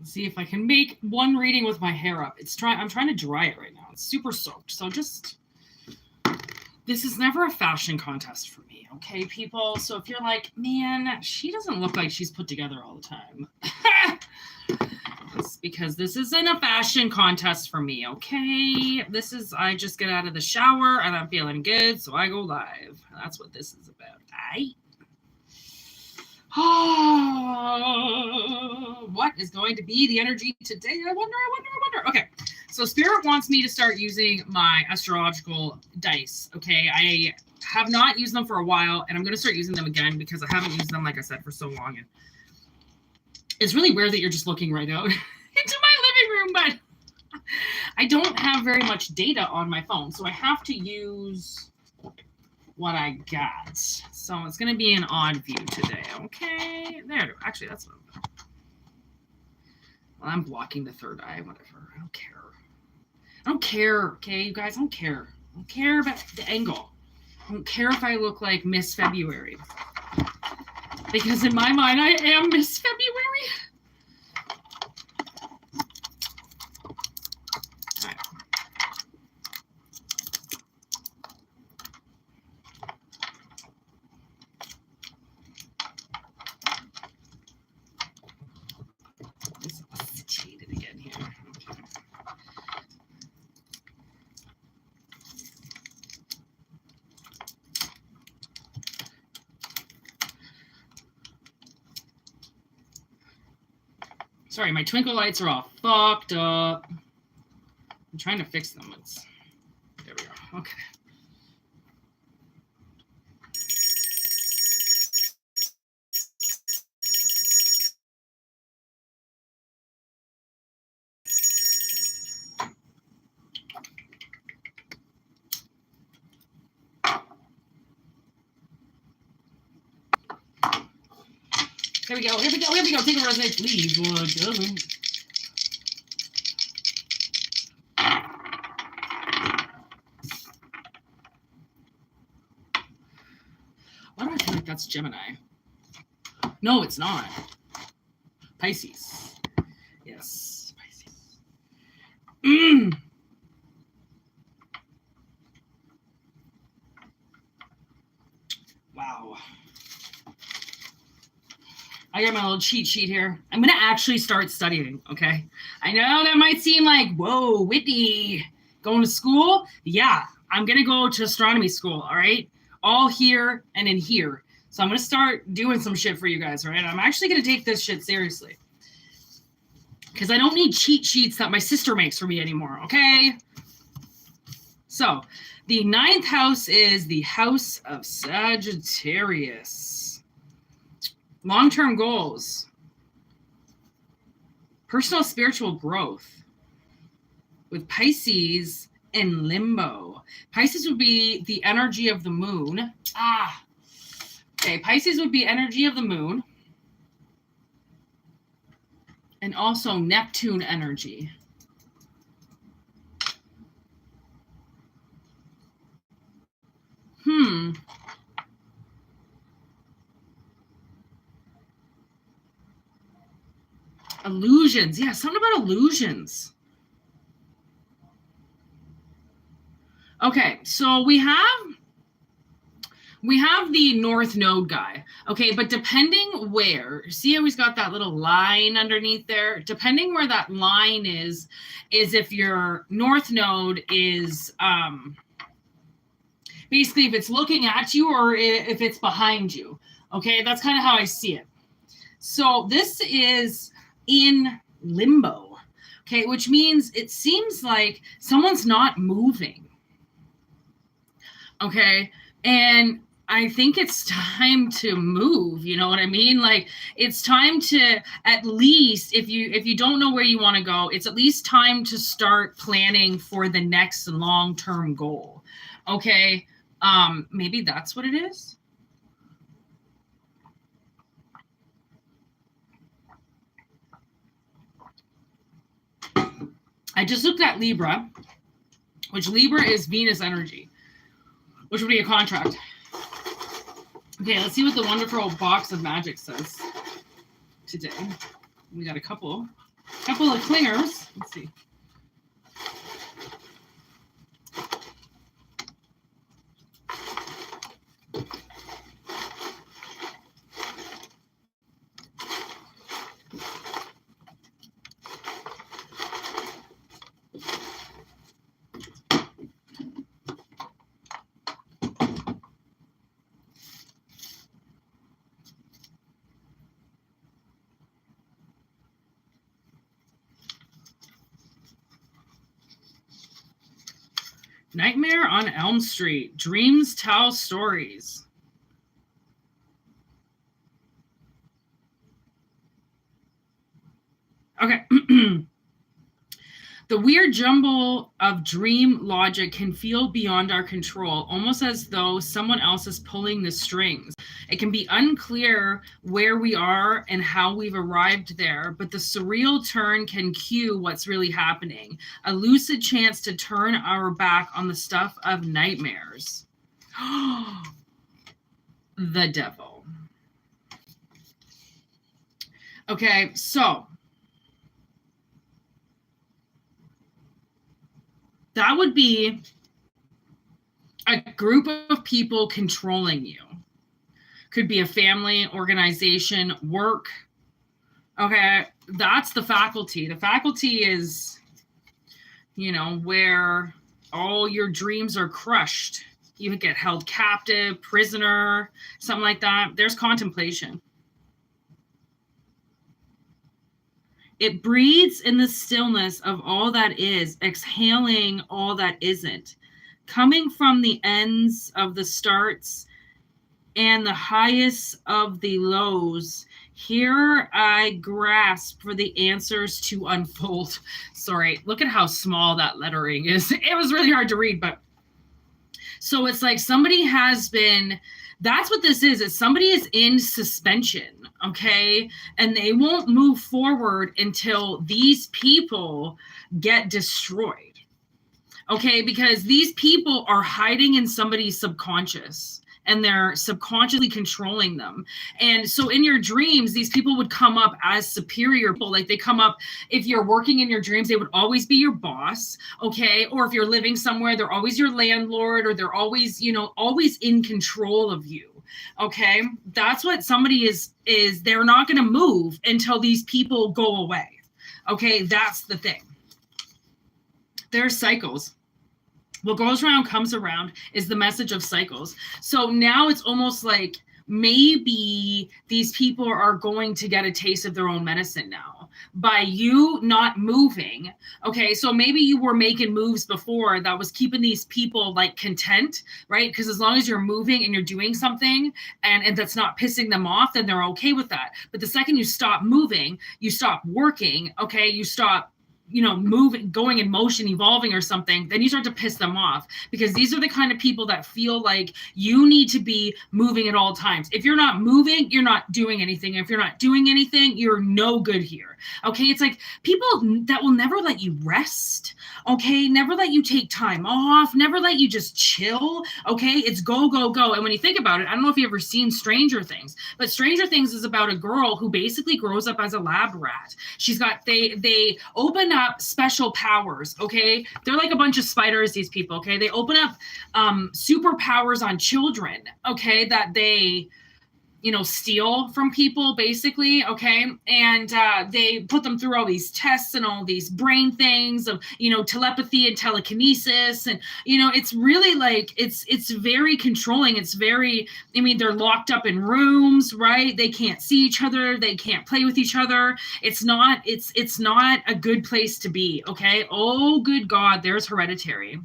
Let's see if I can make one reading with my hair up. I'm trying to dry it right now. It's super soaked. So this is never a fashion contest for me, okay, people? So if you're like, man, she doesn't look like she's put together all the time. It's because this isn't a fashion contest for me, okay? I just get out of the shower and I'm feeling good, so I go live. That's what this is about, aight? Oh, what is going to be the energy today? I wonder. Okay, so Spirit wants me to start using my astrological dice, okay? I have not used them for a while, and I'm going to start using them again because I haven't used them, like I said, for so long. And it's really weird that you're just looking right out into my living room, but I don't have very much data on my phone, so I have to use what I got. So it's going to be an odd view today, okay? There, actually, that's what I'm doing. Well, I'm blocking the third eye, whatever. I don't care, okay, you guys? I don't care. I don't care about the angle. I don't care if I look like Miss February. Because in my mind, I am Miss February. All right. It's situated again here. Sorry, my twinkle lights are all fucked up. I'm trying to fix them. There we go. Okay. Here we go. Take a resonate, please. Why do I feel like that's Gemini? No, it's not. Pisces. Yes, Pisces. Wow. I got my little cheat sheet here. I'm going to actually start studying, okay? I know that might seem like, whoa, Whitney, going to school? Yeah, I'm going to go to astronomy school, all right? All here and in here. So I'm going to start doing some shit for you guys, all right? I'm actually going to take this shit seriously. Because I don't need cheat sheets that my sister makes for me anymore, okay? So the 9th house is the house of Sagittarius. Long-term goals, personal spiritual growth with Pisces in limbo. Pisces would be the energy of the moon. Okay, Pisces would be energy of the moon and also Neptune energy. Illusions. Yeah, something about illusions. Okay, so we have the North Node guy. Okay, but depending where, see how he's got that little line underneath there? Depending where that line is if your North Node is basically if it's looking at you or if it's behind you. Okay, that's kind of how I see it. So this is in limbo, okay, which means it seems like someone's not moving, okay, and I think it's time to move, you know what I mean? Like, it's time to, at least, if you don't know where you want to go, it's at least time to start planning for the next long-term goal, okay? Maybe that's what it is. I just looked at Libra, which Libra is Venus energy, which would be a contract. Okay, let's see what the wonderful box of magic says today. We got a couple. Couple of clingers. Let's see. Nightmare on Elm Street. Dreams tell stories. Okay. The weird jumble of dream logic can feel beyond our control, almost as though someone else is pulling the strings. It can be unclear where we are and how we've arrived there, but the surreal turn can cue what's really happening. A lucid chance to turn our back on the stuff of nightmares. The devil. Okay, so that would be a group of people controlling you. Could be a family, organization, work. Okay, that's the faculty. The faculty is, where all your dreams are crushed. You get held captive, prisoner, something like that. There's contemplation. It breathes in the stillness of all that is, exhaling all that isn't, coming from the ends of the starts and the highest of the lows. Here I grasp for the answers to unfold. Sorry, look at how small that lettering is. It was really hard to read, but so it's like somebody has been, that's what this is somebody is in suspension, okay? And they won't move forward until these people get destroyed, okay? Because these people are hiding in somebody's subconscious and they're subconsciously controlling them. And so in your dreams, these people would come up as superior people. Like they come up, if you're working in your dreams, they would always be your boss, okay? Or if you're living somewhere, they're always your landlord, or they're always, always in control of you, okay? That's what somebody is they're not going to move until these people go away, okay? That's the thing. There's cycles. What goes around comes around is the message of cycles. So now it's almost like maybe these people are going to get a taste of their own medicine now by you not moving. Okay, so maybe you were making moves before that was keeping these people like content, right? Because as long as you're moving and you're doing something and that's not pissing them off, then they're okay with that. But the second you stop moving, you stop working, okay, you stop moving, going in motion, evolving or something, then you start to piss them off, because these are the kind of people that feel like you need to be moving at all times. If you're not moving, you're not doing anything. If you're not doing anything, you're no good here. Okay. It's like people that will never let you rest. Okay. Never let you take time off, never let you just chill. Okay. It's go, go, go. And when you think about it, I don't know if you've ever seen Stranger Things, but Stranger Things is about a girl who basically grows up as a lab rat. She's got, they open up special powers, okay? They're like a bunch of spiders, these people, okay? They open up superpowers on children, okay, that they steal from people, basically, okay? And they put them through all these tests and all these brain things of, telepathy and telekinesis. And, it's really like, it's very controlling. It's very, they're locked up in rooms, right? They can't see each other. They can't play with each other. It's not a good place to be, okay? Oh, good God, there's Hereditary.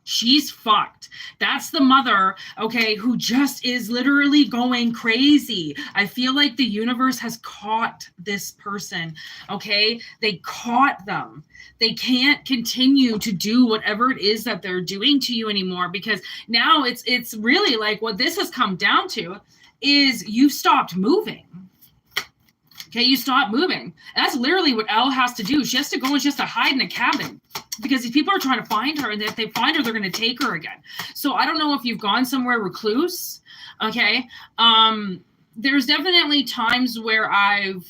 She's fucked. That's the mother, okay, who just is literally going crazy. I feel like the universe has caught this person, okay? They caught them. They can't continue to do whatever it is that they're doing to you anymore, because now it's really like what this has come down to is you've stopped moving. Okay, you stop moving. And that's literally what Elle has to do. She has to go and she has to hide in a cabin, because these people are trying to find her, and if they find her, they're going to take her again. So I don't know if you've gone somewhere recluse, okay? There's definitely times where I've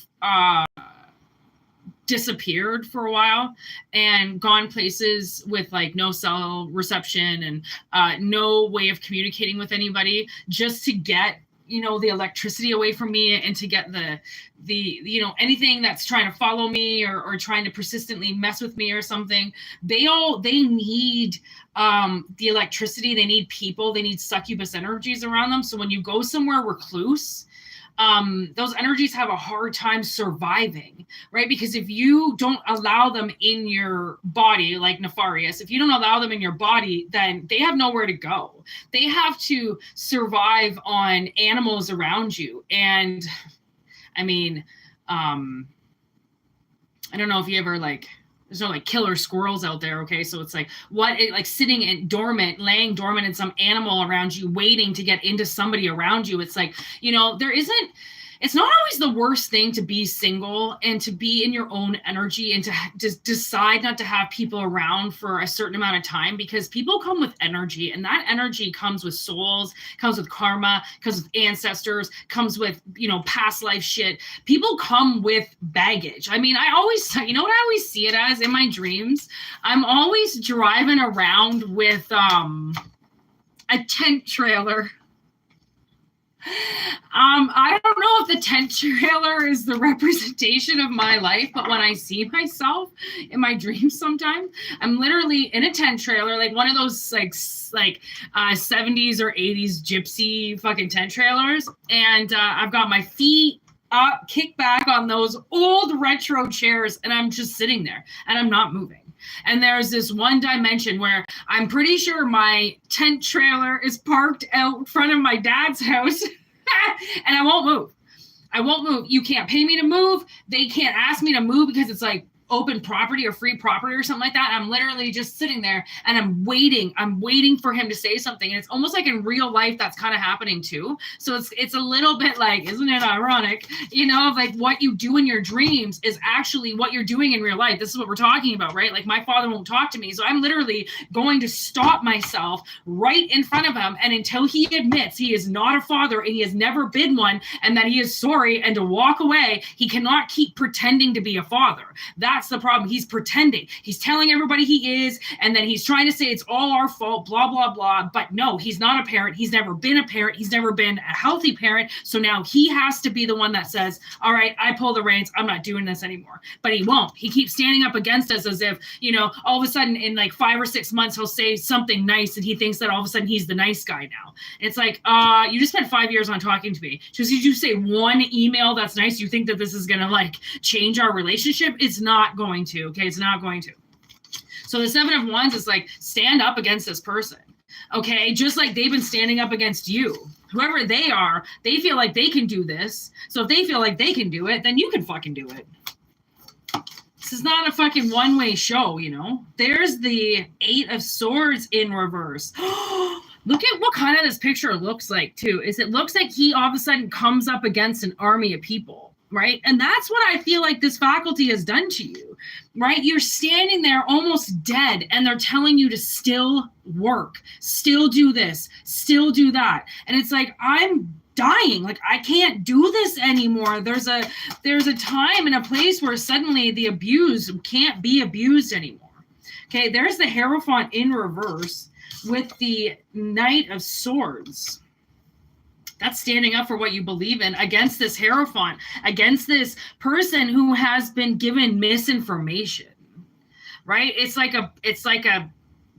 disappeared for a while and gone places with like no cell reception and no way of communicating with anybody, just to get, you know, the electricity away from me, and to get the you know, anything that's trying to follow me or trying to persistently mess with me or something. They need the electricity. They need people. They need succubus energies around them. So when you go somewhere recluse, those energies have a hard time surviving, right? Because if you don't allow them in your body, like Nefarious, if you don't allow them in your body, then they have nowhere to go. They have to survive on animals around you. And I mean, I don't know if you ever like, there's no like killer squirrels out there. Okay. So it's like like sitting in laying dormant in some animal around you, waiting to get into somebody around you. It's like, you know, it's not always the worst thing to be single and to be in your own energy and to just decide not to have people around for a certain amount of time, because people come with energy, and that energy comes with souls, comes with karma, comes with ancestors, comes with, you know, past life shit. People come with baggage. I mean, you know what I always see it as in my dreams? I'm always driving around with a tent trailer. I don't know if the tent trailer is the representation of my life, but when I see myself in my dreams, sometimes I'm literally in a tent trailer, like one of those like 70s or 80s gypsy fucking tent trailers, and I've got my feet up, kicked back on those old retro chairs, and I'm just sitting there and I'm not moving. And there's this one dimension where I'm pretty sure my tent trailer is parked out front of my dad's house and I won't move. I won't move. You can't pay me to move. They can't ask me to move because it's like open property or free property or something like that. I'm literally just sitting there and I'm waiting for him to say something. And it's almost like in real life that's kind of happening too. So it's a little bit like, isn't it ironic, you know, of like what you do in your dreams is actually what you're doing in real life. This is what we're talking about, right? Like my father won't talk to me, so I'm literally going to stop myself right in front of him, and until he admits he is not a father and he has never been one, and that he is sorry and to walk away, he cannot keep pretending to be a father. That's the problem. He's pretending. He's telling everybody he is, and then he's trying to say it's all our fault, blah, blah, blah. But no, he's not a parent. He's never been a parent. He's never been a healthy parent. So now he has to be the one that says, all right, I pull the reins. I'm not doing this anymore. But he won't. He keeps standing up against us as if, you know, all of a sudden in like 5 or 6 months, he'll say something nice and he thinks that all of a sudden he's the nice guy now. It's like, you just spent 5 years on talking to me. Just because you say one email that's nice, you think that this is going to like change our relationship? It's not going to. Okay, it's not going to. So the 7 of Wands is like, stand up against this person. Okay, just like they've been standing up against you. Whoever they are, they feel like they can do this. So if they feel like they can do it, then you can fucking do it. This is not a fucking one-way show, you know. There's the 8 of Swords in reverse. Look at what kind of this picture looks like too. It looks like he all of a sudden comes up against an army of people. Right? And that's what I feel like this faculty has done to you, right? You're standing there almost dead and they're telling you to still work, still do this, still do that. And it's like, I'm dying. Like, I can't do this anymore. There's a time and a place where suddenly the abused can't be abused anymore. Okay. There's the Hierophant in reverse with the Knight of Swords. That's standing up for what you believe in against this Hierophant, against this person who has been given misinformation, right? It's like a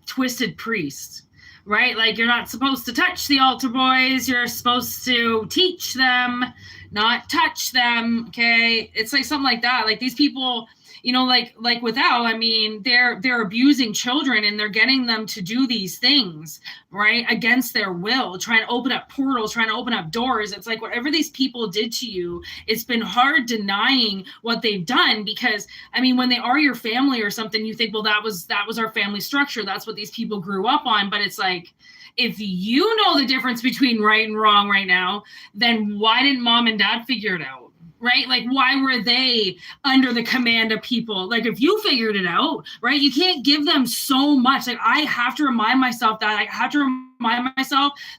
twisted priest, right? Like, you're not supposed to touch the altar boys. You're supposed to teach them, not touch them. Okay. It's like something like that. Like these people, you know, like with Al, I mean, they're abusing children and they're getting them to do these things, right, against their will, trying to open up portals, trying to open up doors. It's like whatever these people did to you, it's been hard denying what they've done, because, I mean, when they are your family or something, you think, well, that was our family structure. That's what these people grew up on. But it's like, if you know the difference between right and wrong right now, then why didn't mom and dad figure it out? right? Like, why were they under the command of people? Like, if you figured it out, right, you can't give them so much. Like, I have to remind myself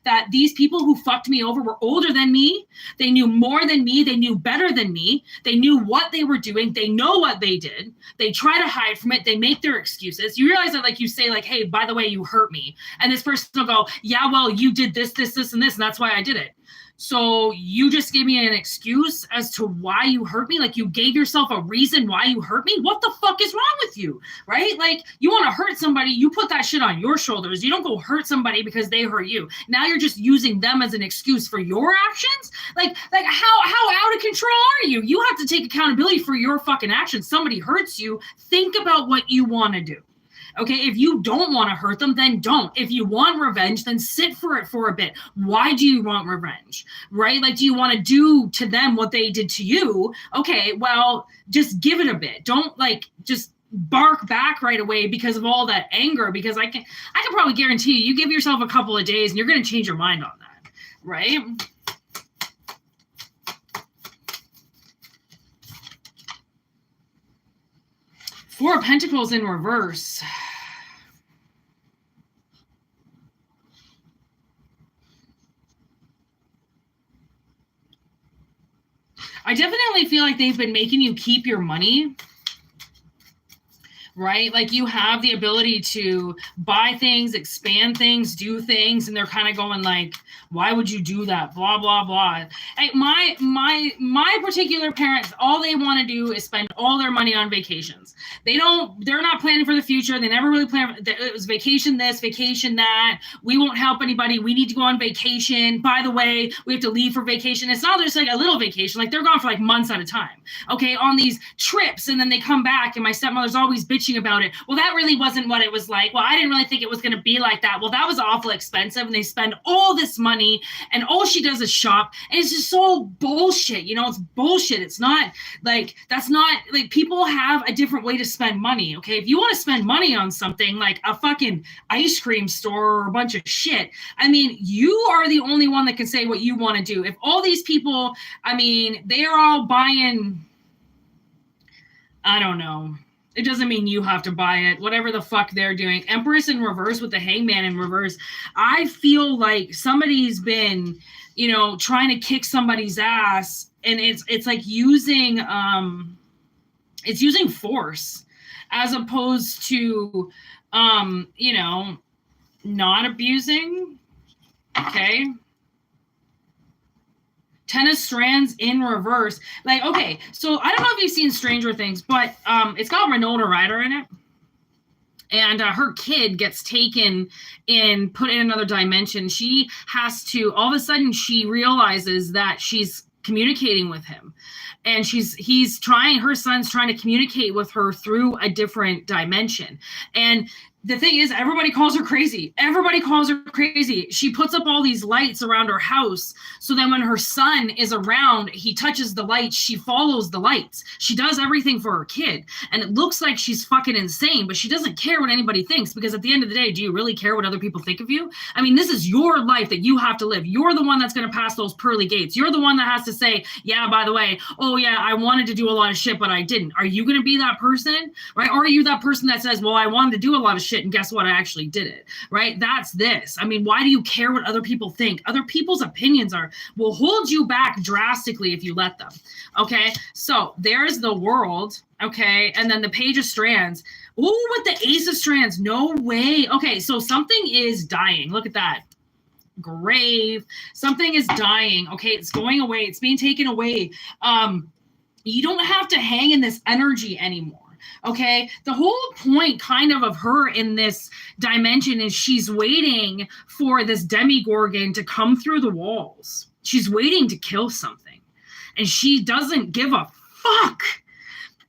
that these people who fucked me over were older than me. They knew more than me. They knew better than me. They knew what they were doing. They know what they did. They try to hide from it. They make their excuses. You realize that, like, you say, like, hey, by the way, you hurt me. And this person will go, yeah, well, you did this, and that's why I did it. So you just gave me an excuse as to why you hurt me? Like, you gave yourself a reason why you hurt me? What the fuck is wrong with you, right? Like, you want to hurt somebody, you put that shit on your shoulders. You don't go hurt somebody because they hurt you. Now you're just using them as an excuse for your actions? Like how out of control are you? You have to take accountability for your fucking actions. Somebody hurts you, think about what you want to do. Okay, if you don't want to hurt them, then don't. If you want revenge, then sit for it for a bit. Why do you want revenge, right? Like, do you want to do to them what they did to you? Okay, well, just give it a bit. Don't, like, just bark back right away because of all that anger, because I can probably guarantee you give yourself a couple of days and you're going to change your mind on that, right? Four of Pentacles in reverse. I definitely feel like they've been making you keep your money, right? Like, you have the ability to buy things, expand things, do things, and they're kind of going like, why would you do that? Blah, blah, blah. Hey, my particular parents, all they want to do is spend all their money on vacations. They're not planning for the future. They never really plan. It was vacation this, vacation that. We won't help anybody. We need to go on vacation. By the way, we have to leave for vacation. It's not just like a little vacation. Like, they're gone for like months at a time. Okay, on these trips, and then they come back, and my stepmother's always bitching about it. Well, that really wasn't what it was like. Well, I didn't really think it was going to be like that. Well, that was awful expensive, and they spend all this money, and all she does is shop, and it's just so bullshit. You know, it's bullshit. It's not like, that's not like, people have a different way to spend money. Okay, if you want to spend money on something like a fucking ice cream store or a bunch of shit, I mean, you are the only one that can say what you want to do. If all these people, I mean, they are all buying, I don't know. It doesn't mean you have to buy it. Whatever the fuck they're doing. Empress in reverse with the Hangman in reverse. I feel like somebody's been, you know, trying to kick somebody's ass, and it's like using it's using force as opposed to you know, not abusing. Okay. Ten of Strands in reverse. Like, okay, so I don't know if you've seen Stranger Things, but it's got Winona Ryder in it. And her kid gets taken and put in another dimension. She has to, all of a sudden, she realizes that she's communicating with him. And her son's trying to communicate with her through a different dimension. And the thing is, everybody calls her crazy. Everybody calls her crazy. She puts up all these lights around her house. So then when her son is around, he touches the lights. She follows the lights. She does everything for her kid. And it looks like she's fucking insane, but she doesn't care what anybody thinks, because at the end of the day, do you really care what other people think of you? I mean, this is your life that you have to live. You're the one that's going to pass those pearly gates. You're the one that has to say, yeah, by the way, oh yeah, I wanted to do a lot of shit, but I didn't. Are you going to be that person? Right? Or are you that person that says, well, I wanted to do a lot of shit, and guess what? I actually did it, right? That's this. I mean, why do you care what other people think? Other people's opinions will hold you back drastically if you let them. Okay. So there's the World. Okay. And then the Page of Strands. Ooh, with the Ace of Strands. No way. Okay. So something is dying. Look at that. Grave. Something is dying. Okay. It's going away. It's being taken away. You don't have to hang in this energy anymore. Okay, the whole point kind of her in this dimension is she's waiting for this Demigorgon to come through the walls. She's waiting to kill something, and she doesn't give a fuck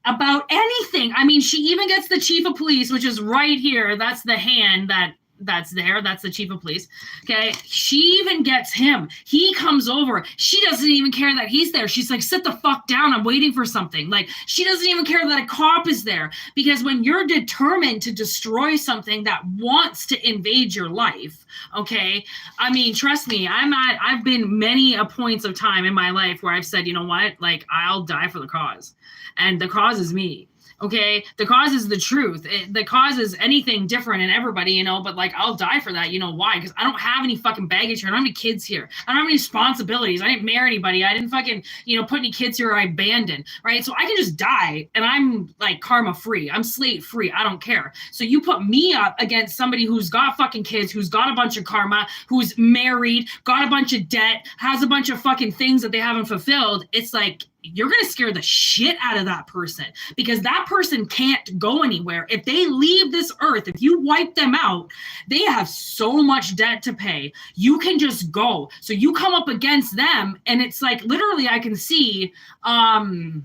about anything. I mean, she even gets the chief of police, which is right here. That's the hand that that's there. That's the chief of police. Okay. She even gets him. He comes over. She doesn't even care that he's there. She's like, sit the fuck down. I'm waiting for something. Like, she doesn't even care that a cop is there. Because when you're determined to destroy something that wants to invade your life, okay, I mean, trust me, I've been many a points of time in my life where I've said, you know what, like, I'll die for the cause. And the cause is me. Okay, the cause is the truth. The cause is anything different in everybody, you know, but like, I'll die for that. You know why? Because I don't have any fucking baggage here. I don't have any kids here. I don't have any responsibilities. I didn't marry anybody. I didn't fucking, you know, put any kids here or I abandoned, right? So I can just die and I'm like karma free. I'm slate free. I don't care. So you put me up against somebody who's got fucking kids, who's got a bunch of karma, who's married, got a bunch of debt, has a bunch of fucking things that they haven't fulfilled. It's like, you're going to scare the shit out of that person because that person can't go anywhere. If they leave this earth, if you wipe them out, they have so much debt to pay. You can just go. So you come up against them and it's like, literally I can see The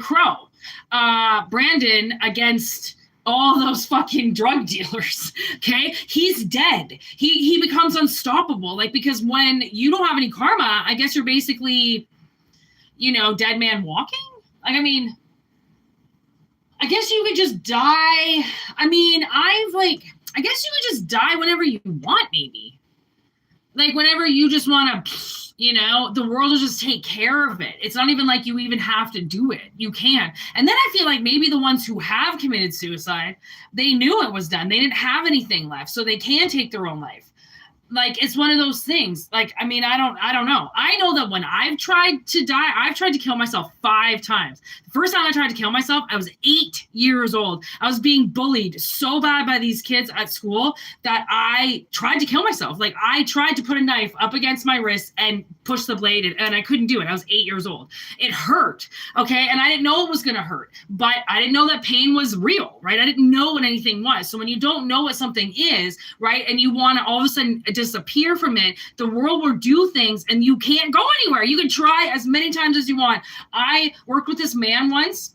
Crow, Brandon against all those fucking drug dealers. Okay. He's dead. He becomes unstoppable. Like, because when you don't have any karma, I guess you're basically, you know, dead man walking. Like, I mean, I guess you could just die. I mean, I guess you could just die whenever you want, maybe. Like, whenever you just want to, you know, the world will just take care of it. It's not even like you even have to do it. You can. And then I feel like maybe the ones who have committed suicide, they knew it was done. They didn't have anything left, so they can take their own life. Like, it's one of those things. Like, I mean, I don't know. I know that when I've tried to die, I've tried to kill myself 5 times. The first time I tried to kill myself, I was 8 years old. I was being bullied so bad by these kids at school that I tried to kill myself. Like, I tried to put a knife up against my wrist and push the blade, and I couldn't do it. I was 8 years old. It hurt, okay? And I didn't know it was going to hurt, but I didn't know that pain was real, right? I didn't know what anything was. So when you don't know what something is, right, and you want to all of a sudden disappear from it, the world will do things and you can't go anywhere. You can try as many times as you want. I worked with this man once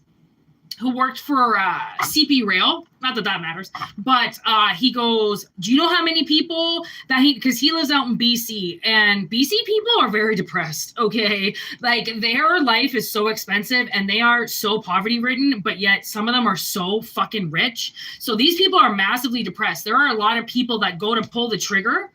who worked for CP Rail. Not that that matters, but he goes, do you know how many people that because he lives out in BC, and BC people are very depressed, okay? Like, their life is so expensive and they are so poverty ridden, but yet some of them are so fucking rich. So these people are massively depressed. There are a lot of people that go to pull the trigger,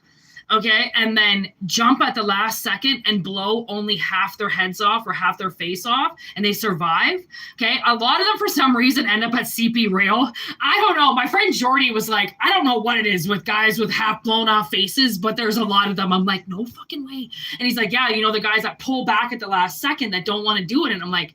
okay, and then jump at the last second and blow only half their heads off or half their face off, and they survive, okay? A lot of them, for some reason, end up at CP Rail. I don't know. My friend Jordy was like, I don't know what it is with guys with half blown off faces, but there's a lot of them. I'm like, no fucking way. And he's like, yeah, you know, the guys that pull back at the last second that don't want to do it. And I'm like,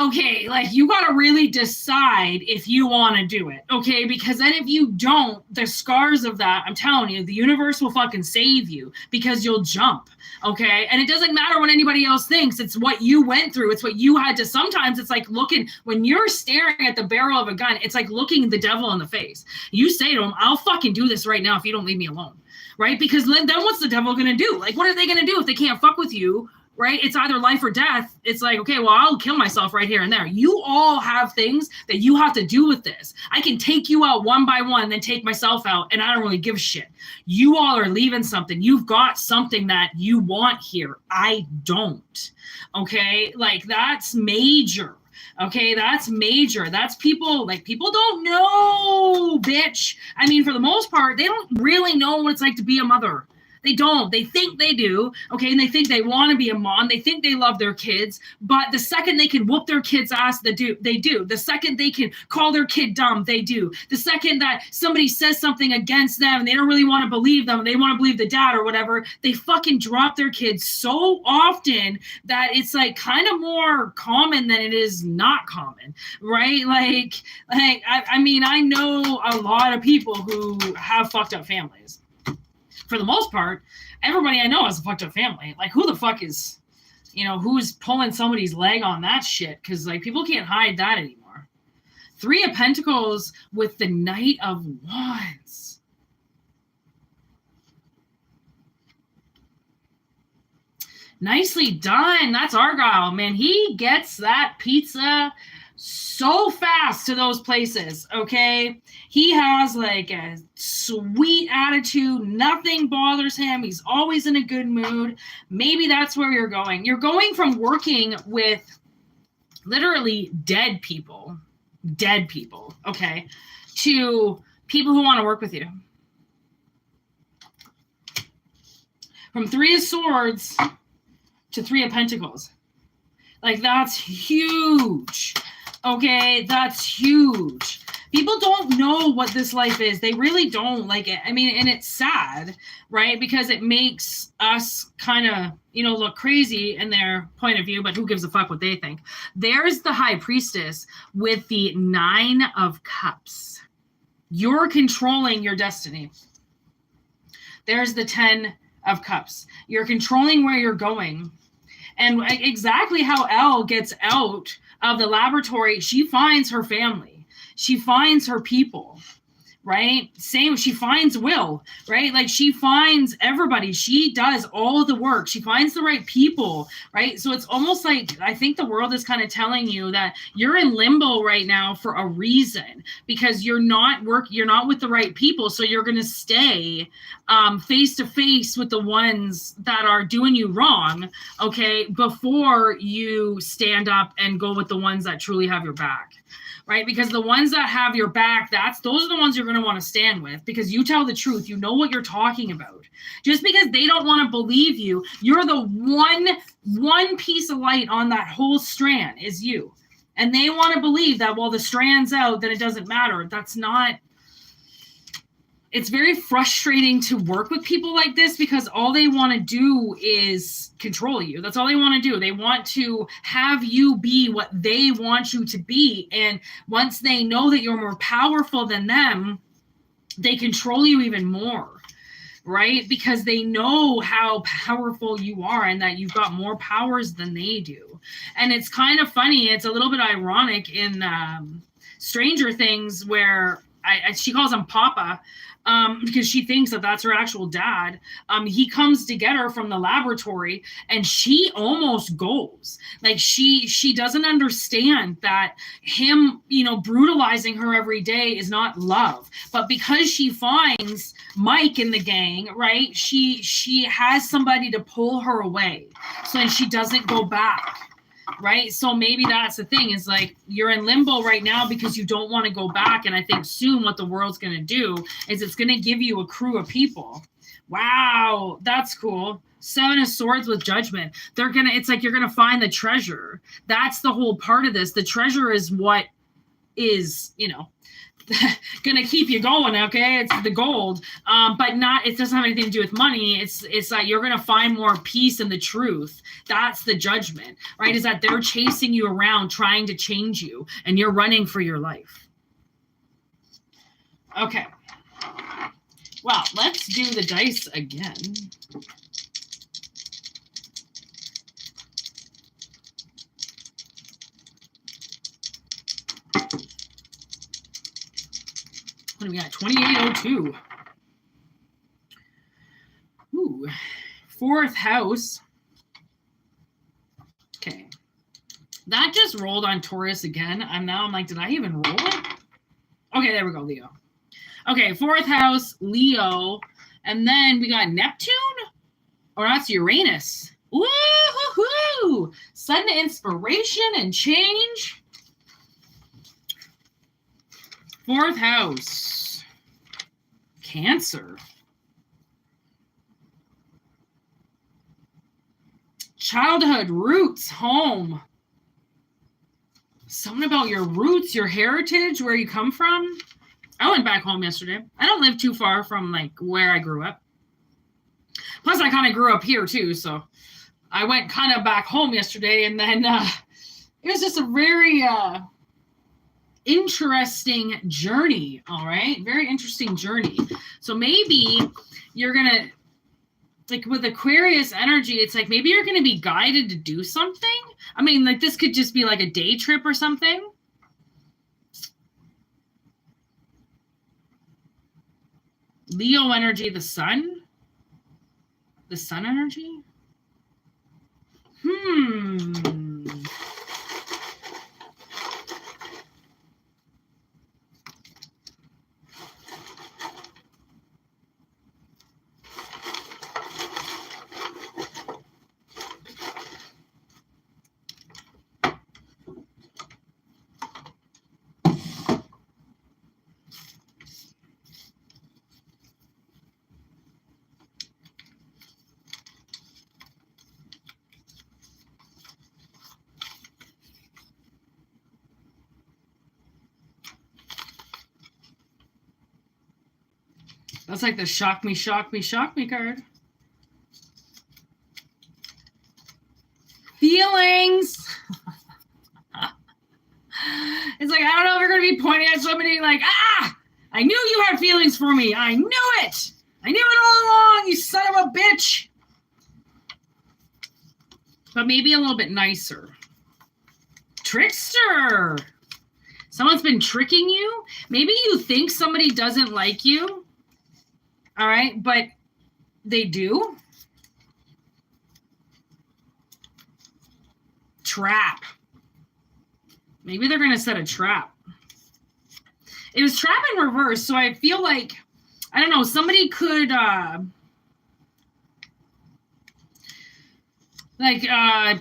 okay, like, you got to really decide if you want to do it, okay? Because then if you don't, the scars of that, I'm telling you, the universe will fucking save you because you'll jump, okay? And it doesn't matter what anybody else thinks. It's what you went through. It's what you had to, sometimes it's like looking, when you're staring at the barrel of a gun, it's like looking the devil in the face. You say to him, I'll fucking do this right now if you don't leave me alone, right? Because then what's the devil going to do? Like, what are they going to do if they can't fuck with you? Right? It's either life or death. It's like, okay, well, I'll kill myself right here and there. You all have things that you have to do with this. I can take you out one by one, then take myself out, and I don't really give a shit. You all are leaving something. You've got something that you want here. I don't. Okay? Like, that's major. Okay, that's major. That's people, like, people don't know, bitch. I mean, for the most part, they don't really know what it's like to be a mother. They don't. They think they do, okay? And they think they want to be a mom. They think they love their kids. But the second they can whoop their kid's ass, they do. The second they can call their kid dumb, they do. The second that somebody says something against them and they don't really want to believe them, they want to believe the dad or whatever, they fucking drop their kids so often that it's like kind of more common than it is not common, right? Like I mean, I know a lot of people who have fucked up families. For the most part, everybody I know has a fucked up family. Like, who the fuck is, you know, who's pulling somebody's leg on that shit? Because, like, people can't hide that anymore. 3 of Pentacles with the Knight of Wands. Nicely done. That's Argyle, man. He gets that pizza so fast to those places, okay? He has like a sweet attitude. Nothing bothers him. He's always in a good mood. Maybe that's where you're going. You're going from working with literally dead people, okay, to people who want to work with you. From 3 of Swords to 3 of Pentacles. Like, that's huge. Okay, that's huge. People don't know what this life is. They really don't. Like, I mean, and it's sad, right? Because it makes us kind of, you know, look crazy in their point of view, but who gives a fuck what they think? There's the High Priestess with the 9 of Cups. You're controlling your destiny. There's the 10 of Cups. You're controlling where you're going. And exactly how Elle gets out of the laboratory, she finds her family. She finds her people, right? Same, she finds Will, right? Like, she finds everybody. She does all the work. She finds the right people, right? So it's almost like, I think the world is kind of telling you that you're in limbo right now for a reason, because you're not with the right people. So you're going to stay face to face with the ones that are doing you wrong, okay, before you stand up and go with the ones that truly have your back. Right? Because the ones that have your back, those are the ones you're going to want to stand with, because you tell the truth. You know what you're talking about. Just because they don't want to believe you, you're the one piece of light on that whole strand is you. And they want to believe that, well, the strand's out, that it doesn't matter. That's not. It's very frustrating to work with people like this, because all they want to do is control you. That's all they want to do. They want to have you be what they want you to be. And once they know that you're more powerful than them, they control you even more, right? Because they know how powerful you are and that you've got more powers than they do. And it's kind of funny. It's a little bit ironic in Stranger Things, where she calls him Papa, because she thinks that that's her actual dad. He comes to get her from the laboratory, and she almost goes. Like, she doesn't understand that him, you know, brutalizing her every day is not love. But because she finds Mike in the gang, right, she has somebody to pull her away, so then she doesn't go back. Right? So maybe that's the thing, is like, you're in limbo right now because you don't want to go back. And I think soon what the world's going to do is it's going to give you a crew of people. Wow, that's cool. 7 of Swords with Judgment. It's like, you're going to find the treasure. That's the whole part of this. The treasure is what is, you know, gonna keep you going, okay? It's the gold, but it doesn't have anything to do with money. It's like, you're gonna find more peace in the truth. That's the Judgment, right? Is that they're chasing you around, trying to change you, and you're running for your life. Okay. Well, let's do the dice again. What do we got? 2802. Ooh. 4th house. Okay. That just rolled on Taurus again. I'm like, did I even roll it? Okay, there we go, Leo. Okay, 4th house, Leo. And then we got Neptune? Or that's Uranus. Woo-hoo-hoo! Sudden inspiration and change. 4th house, Cancer. Childhood, roots, home. Something about your roots, your heritage, where you come from. I went back home yesterday. I don't live too far from like where I grew up. Plus, I kind of grew up here too, so I went kind of back home yesterday, and then it was just a very interesting journey. All right, very interesting journey. So maybe you're gonna, like, with Aquarius energy, it's like maybe you're gonna be guided to do something. I mean, like, this could just be like a day trip or something. Leo energy, the sun energy. That's like the shock me, shock me, shock me card. Feelings. It's like, I don't know if you're going to be pointing at somebody like, I knew you had feelings for me. I knew it. I knew it all along, you son of a bitch. But maybe a little bit nicer. Trickster. Someone's been tricking you. Maybe you think somebody doesn't like you. All right, but they do. Trap. Maybe they're going to set a trap. It was trap in reverse, so I feel like, I don't know, somebody could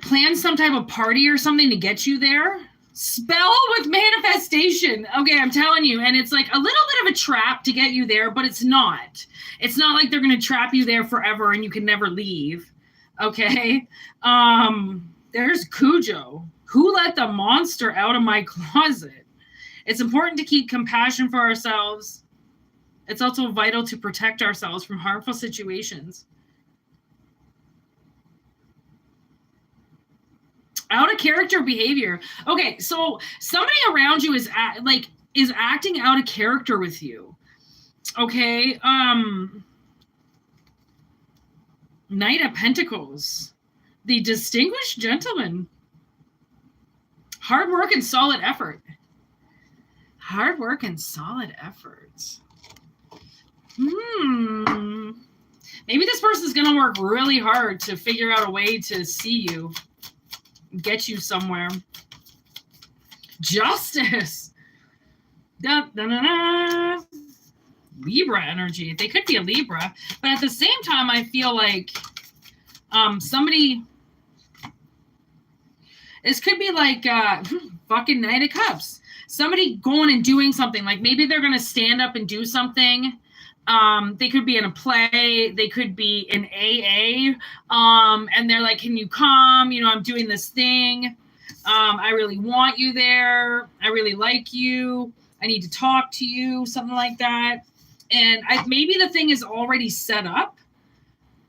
plan some type of party or something to get you there. Spell with manifestation. Okay, I'm telling you. And it's like a little bit of a trap to get you there, but it's not. It's not like they're going to trap you there forever and you can never leave. Okay? There's Cujo. Who let the monster out of my closet? It's important to keep compassion for ourselves. It's also vital to protect ourselves from harmful situations. Out of character behavior. Okay, so somebody around you is acting out of character with you. Okay, Knight of Pentacles, the distinguished gentleman. Hard work and solid effort. Hard work and solid efforts. Maybe this person's going to work really hard to figure out a way to see you, get you somewhere. Justice. Da, da, da, da. Libra energy. They could be a Libra, but at the same time, I feel like somebody. This could be like fucking Knight of Cups. Somebody going and doing something. Like maybe they're going to stand up and do something. They could be in a play. They could be in AA. And they're like, can you come? You know, I'm doing this thing. I really want you there. I really like you. I need to talk to you. Something like that. And maybe the thing is already set up.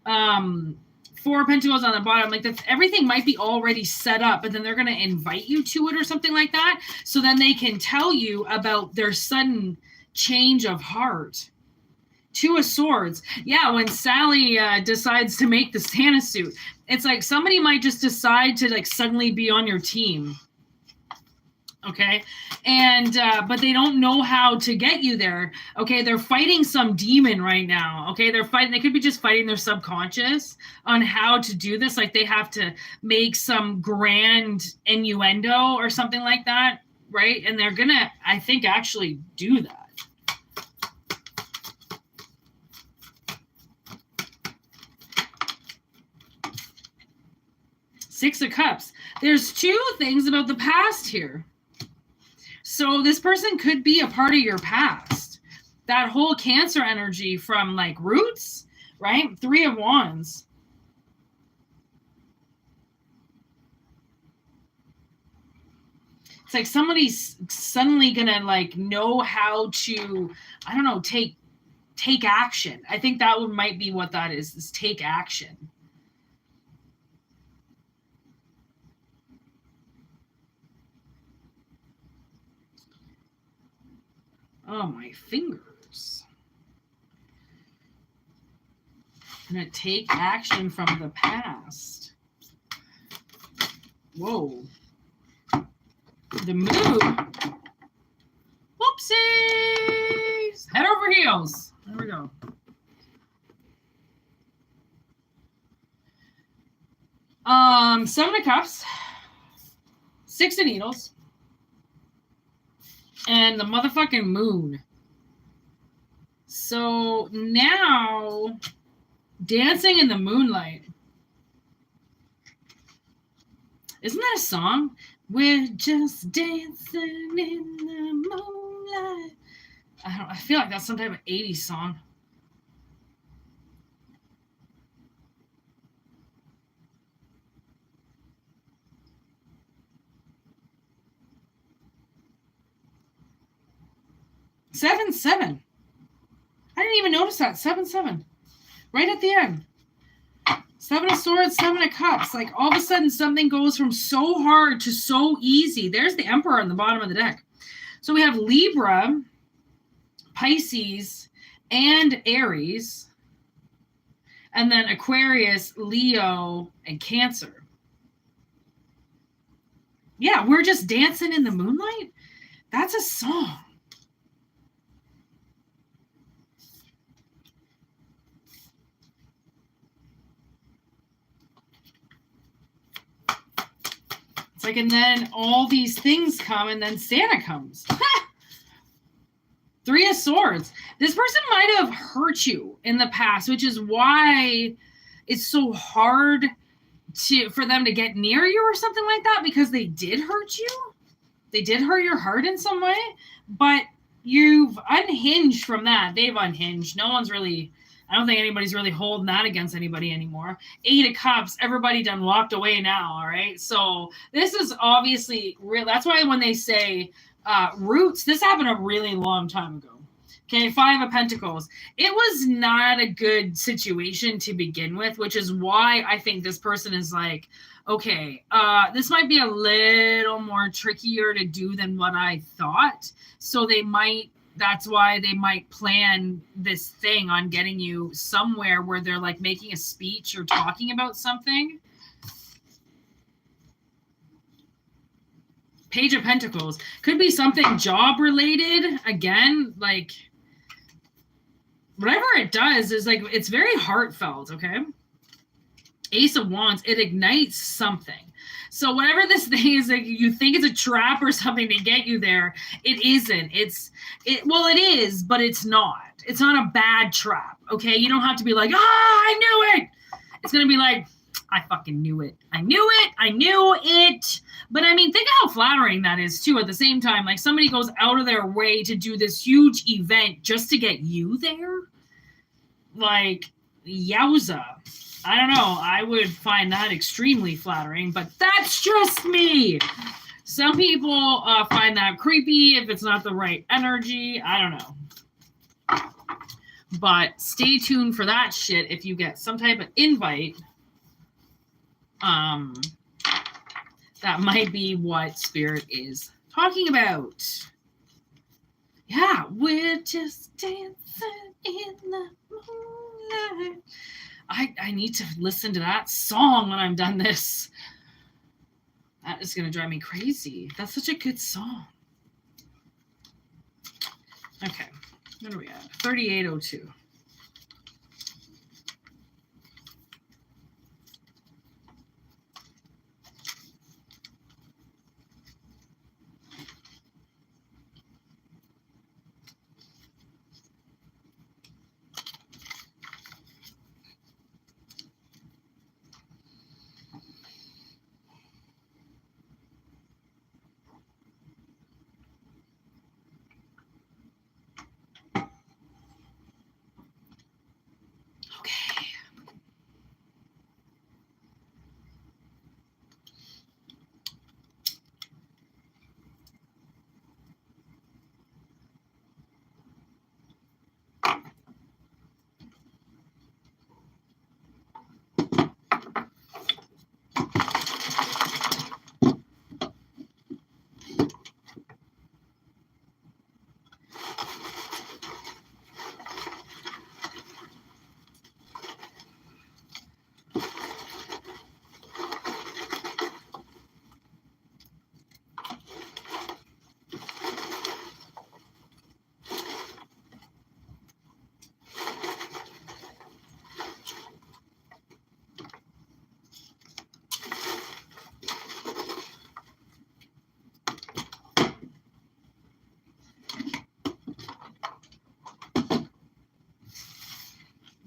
4 Pentacles on the bottom, like everything might be already set up, but then they're going to invite you to it or something like that. So then they can tell you about their sudden change of heart. 2 of Swords. Yeah, when Sally decides to make the Santa suit, it's like somebody might just decide to like suddenly be on your team. Okay. And, but they don't know how to get you there. Okay. They're fighting some demon right now. Okay. They could be just fighting their subconscious on how to do this. Like they have to make some grand innuendo or something like that. Right. And they're going to, I think, actually do that. Six of Cups. There's 2 things about the past here. So this person could be a part of your past. That whole Cancer energy from like roots, right? 3 of Wands. It's like somebody's suddenly gonna like know how to, I don't know, take action. I think that might be what that is take action. Oh, my fingers. I'm going to take action from the past. Whoa. The Moon. Whoopsies. Head over heels. There we go. Seven of Cups. 6 of Needles. And the motherfucking Moon. So now, Dancing in the Moonlight. Isn't that a song? We're just dancing in the moonlight. I feel like that's some type of 80s song. Seven. I didn't even notice that. 7-7. Right at the end. 7 of Swords, 7 of Cups. Like, all of a sudden, something goes from so hard to so easy. There's the Emperor on the bottom of the deck. So we have Libra, Pisces, and Aries. And then Aquarius, Leo, and Cancer. Yeah, we're just dancing in the moonlight. That's a song. It's like, and then all these things come, and then Santa comes. 3 of Swords. This person might have hurt you in the past, which is why it's so hard for them to get near you or something like that, because they did hurt you. They did hurt your heart in some way, but you've unhinged from that. They've unhinged. No one's really, I don't think anybody's really holding that against anybody anymore. 8 of Cups, everybody done walked away now, all right? So this is obviously real. That's why when they say roots, this happened a really long time ago. Okay, 5 of Pentacles. It was not a good situation to begin with, which is why I think this person is like, okay, this might be a little more trickier to do than what I thought. So that's why they might plan this thing on getting you somewhere where they're like making a speech or talking about something. Page of Pentacles. Could be something job related. Again, like, whatever it does is like, it's very heartfelt, okay? Ace of Wands, it ignites something. So whatever this thing is, like, you think it's a trap or something to get you there, it isn't. Well, it is, but it's not. It's not a bad trap, okay? You don't have to be like, I knew it. It's going to be like, I fucking knew it. I knew it. I knew it. But I mean, think of how flattering that is too. At the same time, like, somebody goes out of their way to do this huge event just to get you there. Like, yowza. I don't know. I would find that extremely flattering, but that's just me. Some people find that creepy if it's not the right energy. I don't know. But stay tuned for that shit if you get some type of invite. That might be what Spirit is talking about. Yeah, we're just dancing in the moonlight. I need to listen to that song when I'm done this. That is going to drive me crazy. That's such a good song. Okay, what are we at? 3802.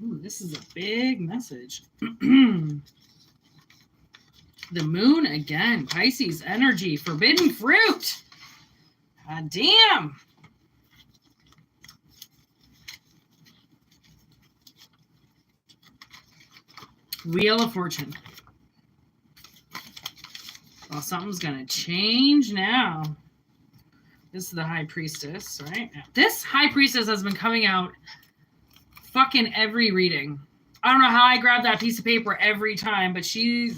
Ooh, this is a big message. The moon again. Pisces energy. Forbidden fruit. God damn. Wheel of Fortune. Well, something's going to change now. This is the High Priestess, right? This High Priestess has been coming out fucking every reading. I don't know how I grab that piece of paper every time, but she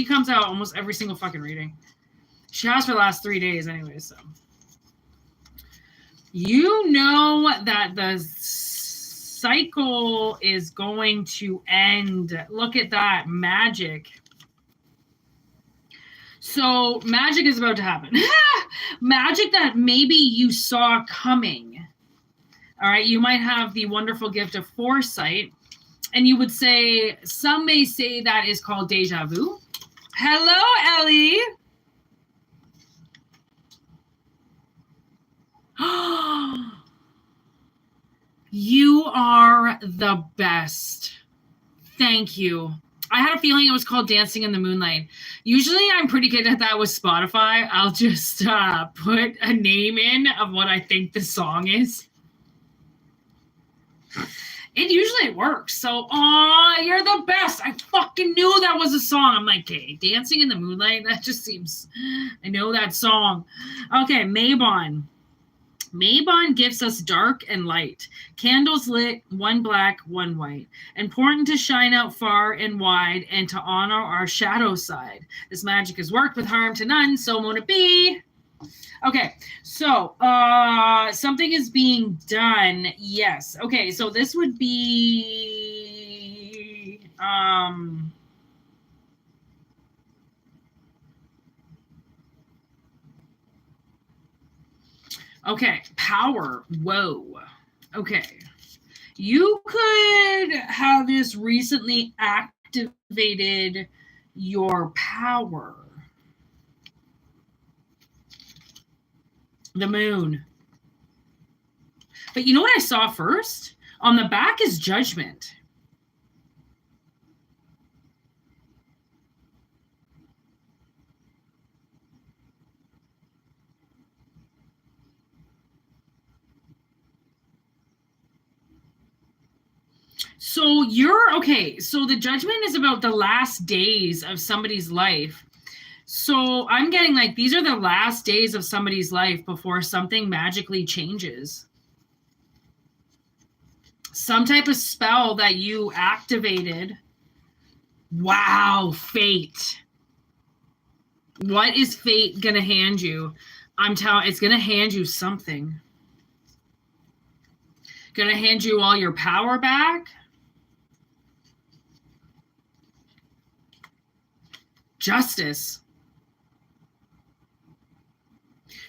comes out almost every single fucking reading. She has for the last 3 days anyway, so. You know that the cycle is going to end. Look at that. Magic. So magic is about to happen. Magic that maybe you saw coming. All right. You might have the wonderful gift of foresight. And you would say, some may say that is called deja vu. Hello, Ellie. You are the best. Thank you. I had a feeling it was called Dancing in the Moonlight. Usually I'm pretty good at that with Spotify. I'll just put a name in of what I think the song is. It usually works. So, you're the best. I fucking knew that was a song. I'm like, okay, Dancing in the Moonlight. That just seems, I know that song. Okay, Mabon. Mabon gives us dark and light. Candles lit, one black, one white. Important to shine out far and wide and to honor our shadow side. This magic has worked with harm to none, so won't it be? Okay, so something is being done. Yes. Okay, so this would be okay, power. Whoa. Okay. You could have just recently activated your power. The moon. But you know what I saw first? On the back is judgment. So so the judgment is about the last days of somebody's life. So I'm getting like, these are the last days of somebody's life before something magically changes. Some type of spell that you activated. Wow, fate. What is fate going to hand you? I'm telling, it's going to hand you something. Going to hand you all your power back. Justice.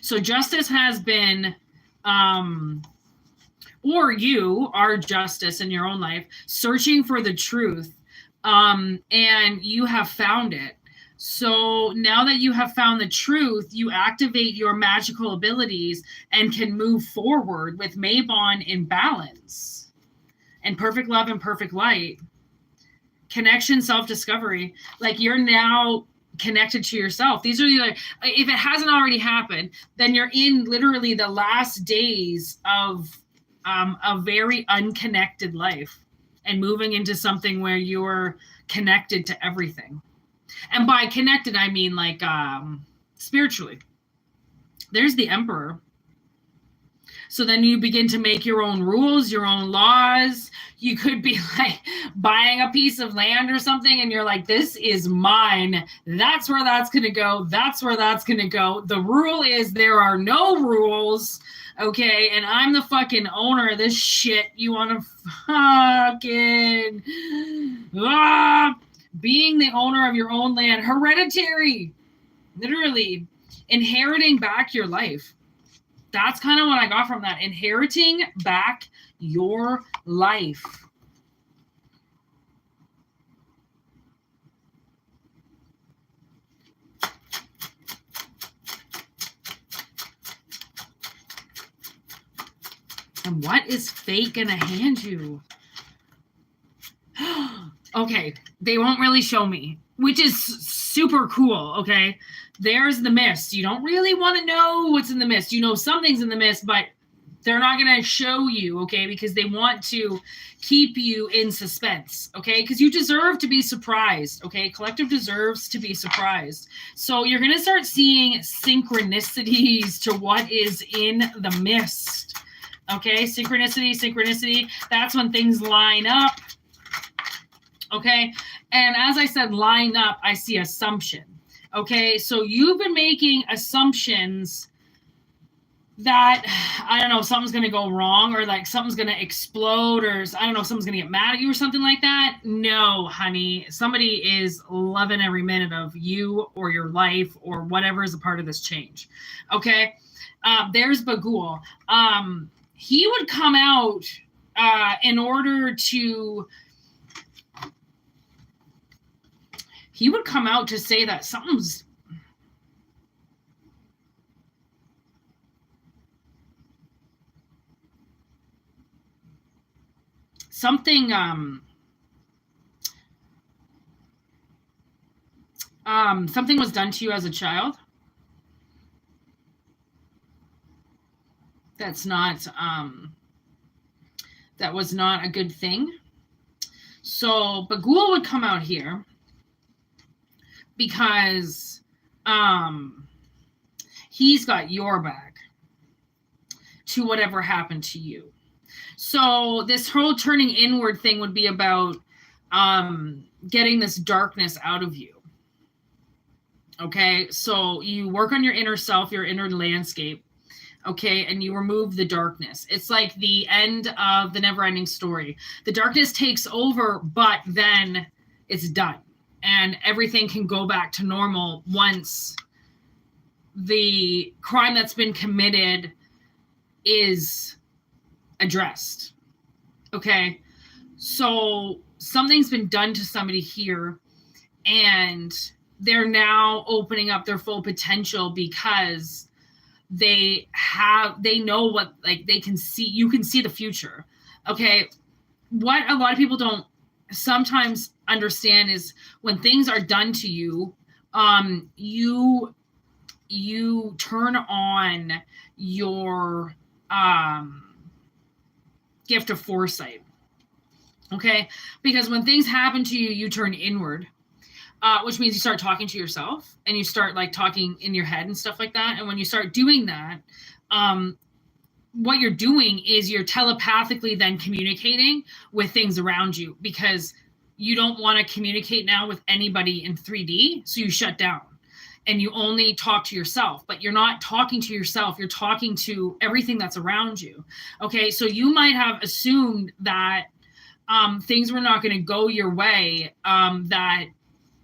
So justice has been, or you are justice in your own life, searching for the truth, and you have found it. So now that you have found the truth, you activate your magical abilities and can move forward with Mabon in balance and perfect love and perfect light. Connection, self-discovery. Like, you're now connected to yourself. These are if it hasn't already happened, then you're in literally the last days of a very unconnected life and moving into something where you're connected to everything. And by connected, I mean like spiritually. There's the Emperor. So then you begin to make your own rules, your own laws. You could be like buying a piece of land or something and you're like, this is mine. That's where that's going to go. That's where that's going to go. The rule is there are no rules. Okay. And I'm the fucking owner of this shit. You want to fucking being the owner of your own land. Hereditary. Literally inheriting back your life. That's kind of what I got from that. Inheriting back your life. And what is fate going to hand you? Okay, they won't really show me, which is super cool, okay? There's the mist. You don't really want to know what's in the mist. You know something's in the mist, but they're not going to show you, okay? Because they want to keep you in suspense, okay? Because you deserve to be surprised, okay? Collective deserves to be surprised. So you're going to start seeing synchronicities to what is in the mist. Okay, synchronicity. That's when things line up. Okay, and as I said, line up, I see assumption. Okay, so you've been making assumptions that, I don't know, something's going to go wrong, or like something's going to explode, or I don't know, someone's going to get mad at you or something like that. No, honey, somebody is loving every minute of you or your life or whatever is a part of this change. Okay, there's Bagul. He would come out in order to... He would come out to say that something's... Something was done to you as a child. That's not, that was not a good thing. So Bagul would come out here because he's got your back to whatever happened to you. So this whole turning inward thing would be about getting this darkness out of you. Okay, so you work on your inner self, your inner landscape, okay, and you remove the darkness. It's like the end of the never-ending story. The darkness takes over, but then it's done. And everything can go back to normal once the crime that's been committed is addressed. Okay, so something's been done to somebody here, and they're now opening up their full potential because they know what, like, they can see, you can see the future. Okay, what a lot of people don't sometimes understand is when things are done to you, you turn on your gift of foresight. Okay, because when things happen to you, you turn inward, which means you start talking to yourself, and you start like talking in your head and stuff like that. And when you start doing that, what you're doing is you're telepathically then communicating with things around you, because you don't want to communicate now with anybody in 3D. So you shut down and you only talk to yourself, but you're not talking to yourself. You're talking to everything that's around you. Okay. So you might have assumed that things were not going to go your way, that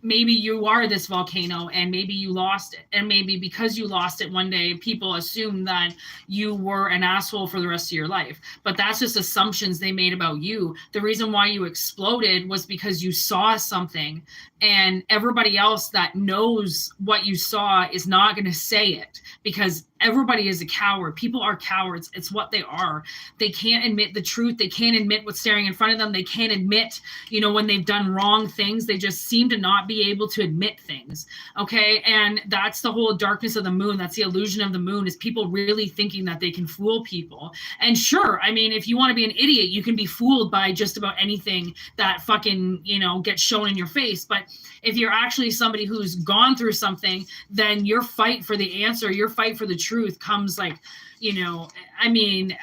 maybe you are this volcano and maybe you lost it. And maybe because you lost it one day, people assume that you were an asshole for the rest of your life. But that's just assumptions they made about you. The reason why you exploded was because you saw something, and everybody else that knows what you saw is not going to say it, because everybody is a coward. People are cowards. It's what they are. They can't admit the truth. They can't admit what's staring in front of them. They can't admit, when they've done wrong things. They just seem to not be able to admit things. Okay. And that's the whole darkness of the moon. That's the illusion of the moon, is people really thinking that they can fool people. And sure, I mean, if you want to be an idiot, you can be fooled by just about anything that fucking, gets shown in your face. But if you're actually somebody who's gone through something, then your fight for the answer, your fight for the truth comes like,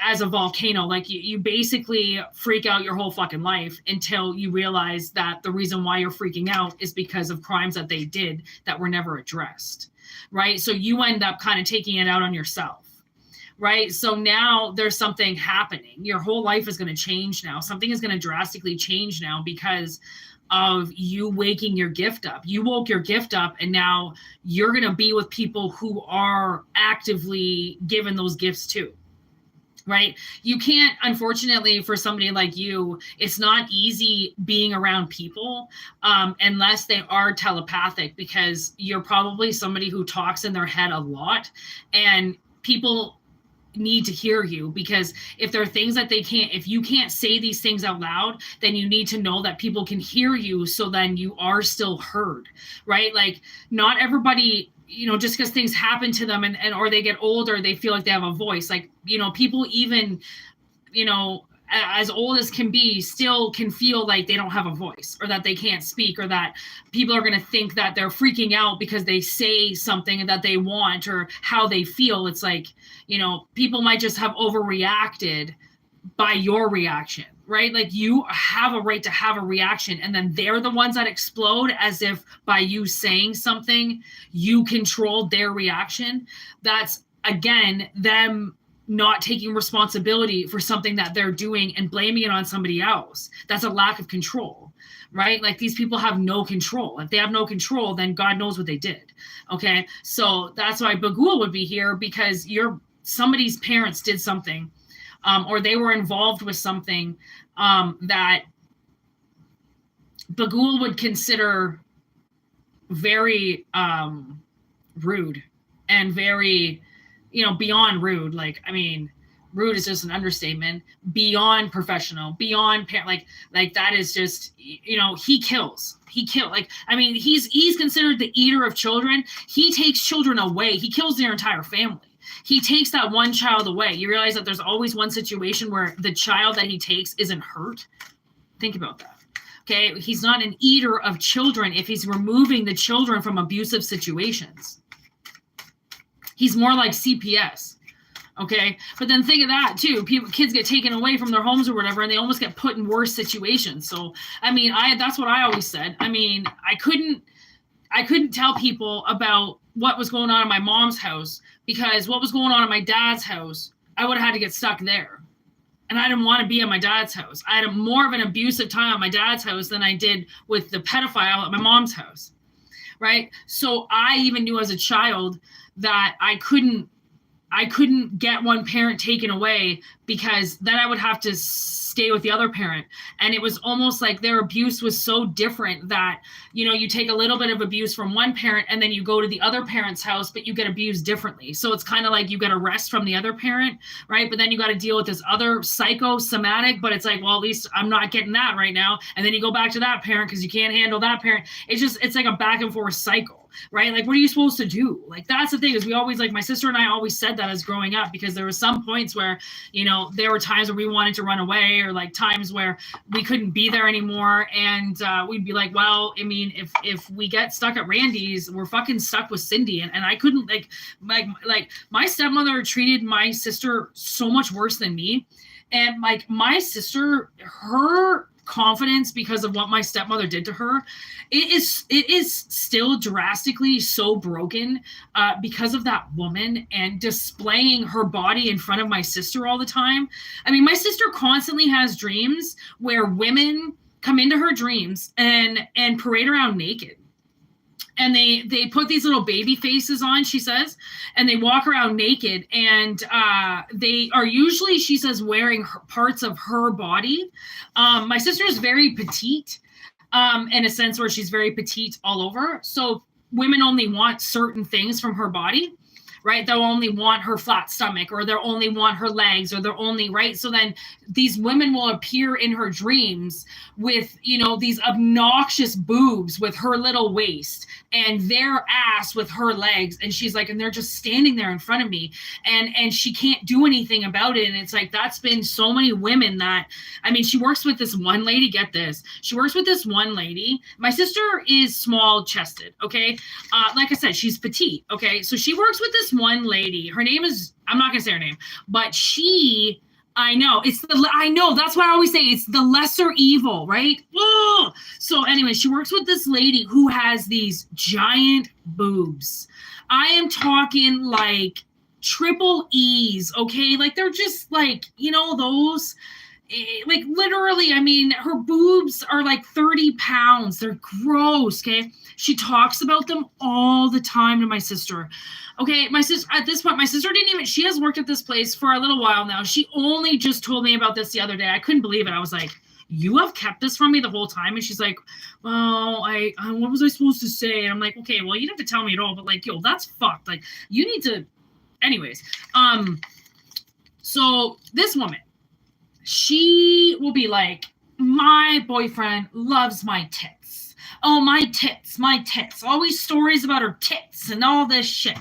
as a volcano, like you basically freak out your whole fucking life until you realize that the reason why you're freaking out is because of crimes that they did that were never addressed, right? So you end up kind of taking it out on yourself, right? So now there's something happening. Your whole life is going to change now. Something is going to drastically change now because of you waking your gift up. You woke your gift up, and now you're going to be with people who are actively given those gifts too, right? You can't, unfortunately, for somebody like you, it's not easy being around people unless they are telepathic, because you're probably somebody who talks in their head a lot, and people need to hear you, because if there are things that if you can't say these things out loud, then you need to know that people can hear you, so then you are still heard, right? Like, not everybody, just because things happen to them and or they get older, they feel like they have a voice. Like, people even, as old as can be, still can feel like they don't have a voice, or that they can't speak, or that people are going to think that they're freaking out because they say something that they want or how they feel. It's like, you know, people might just have overreacted by your reaction, right? Like, you have a right to have a reaction, and then they're the ones that explode as if by you saying something, you controlled their reaction. That's, again, them not taking responsibility for something that they're doing and blaming it on somebody else. That's a lack of control, right? Like, these people have no control. If they have no control, then God knows what they did. Okay. So that's why Bagul would be here, because somebody's parents did something, or they were involved with something, that Bagul would consider very, rude and very, you know, beyond rude. Like, I mean, rude is just an understatement. Beyond professional, beyond like that is just, you know, he kills. Like, I mean, he's considered the eater of children. He takes children away. He kills their entire family. He takes that one child away. You realize that there's always one situation where the child that he takes isn't hurt. Think about that. Okay, he's not an eater of children if he's removing the children from abusive situations. He's more like CPS, okay? But then think of that too. Kids get taken away from their homes or whatever, and they almost get put in worse situations. So, I mean, that's what I always said. I mean, I couldn't tell people about what was going on in my mom's house, because what was going on in my dad's house, I would have had to get stuck there. And I didn't want to be at my dad's house. I had more of an abusive time at my dad's house than I did with the pedophile at my mom's house, right? So I even knew as a child that I couldn't get one parent taken away, because then I would have to stay with the other parent. And it was almost like their abuse was so different that, you know, you take a little bit of abuse from one parent and then you go to the other parent's house, but you get abused differently. So it's kind of like you get a rest from the other parent, right? But then you got to deal with this other psychosomatic, but it's like, well, at least I'm not getting that right now. And then you go back to that parent because you can't handle that parent. It's like a back and forth cycle. Right? Like, what are you supposed to do? Like, that's the thing, is we always, like, my sister and I always said that as growing up, because there were some points where, you know, there were times where we wanted to run away, or like times where we couldn't be there anymore. And we'd be like, well, I mean, if we get stuck at Randy's, we're fucking stuck with Cindy. And I couldn't like my stepmother treated my sister so much worse than me. And like my sister, her confidence, because of what my stepmother did to her, it is still drastically so broken because of that woman and displaying her body in front of my sister all the time. I mean, my sister constantly has dreams where women come into her dreams and parade around naked. And they put these little baby faces on, she says, and they walk around naked, and they are usually, she says, wearing parts of her body. My sister is very petite, in a sense where she's very petite all over. So women only want certain things from her body, right? They'll only want her flat stomach, or they'll only want her legs, or they're only, right? So then these women will appear in her dreams with, you know, these obnoxious boobs with her little waist, and their ass with her legs. And she's like, and they're just standing there in front of me, and she can't do anything about it. And it's like, that's been so many women that, I mean, she works with this one lady, get this. She works with this one lady. My sister is small chested. Okay. Like I said, she's petite. Okay. So she works with this one lady. Her name is, I'm not gonna say her name, but I know that's why I always say it's the lesser evil, right? Ugh. So anyway, she works with this lady who has these giant boobs. I am talking like triple E's, okay? Like, they're just like, you know, those, like, literally, I mean, her boobs are like 30 pounds. They're gross, okay? She talks about them all the time to my sister. Okay, my sister, at this point, my sister she has worked at this place for a little while now. She only just told me about this the other day. I couldn't believe it. I was like, you have kept this from me the whole time? And she's like, well, what was I supposed to say? And I'm like, okay, well, you didn't have to tell me at all, but like, yo, that's fucked. Like, you need to, anyways. So this woman, she will be like, my boyfriend loves my tits. Oh, my tits. Always stories about her tits and all this shit.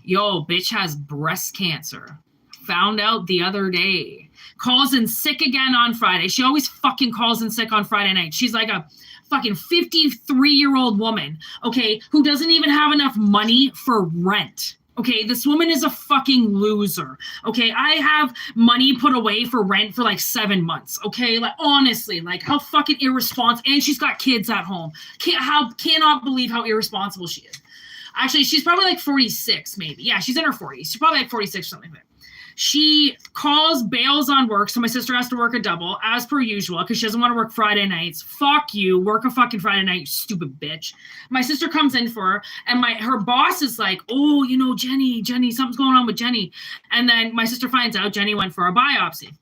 Yo, bitch has breast cancer. Found out the other day. calls in sick again on Friday. She always fucking calls in sick on Friday night. She's like a fucking 53-year-old woman, okay, who doesn't even have enough money for rent. Okay, this woman is a fucking loser. Okay, I have money put away for rent for like 7 months. Okay, like honestly, like how fucking irresponsible. And she's got kids at home. Cannot believe how irresponsible she is. Actually, she's probably like 46, maybe. Yeah, she's in her 40s. She's probably like 46 or something like that. She calls, bails on work, so my sister has to work a double, as per usual, because she doesn't want to work Friday nights. Fuck you. Work a fucking Friday night, you stupid bitch. My sister comes in for her, and her boss is like, oh, you know, Jenny, something's going on with Jenny. And then my sister finds out Jenny went for a biopsy.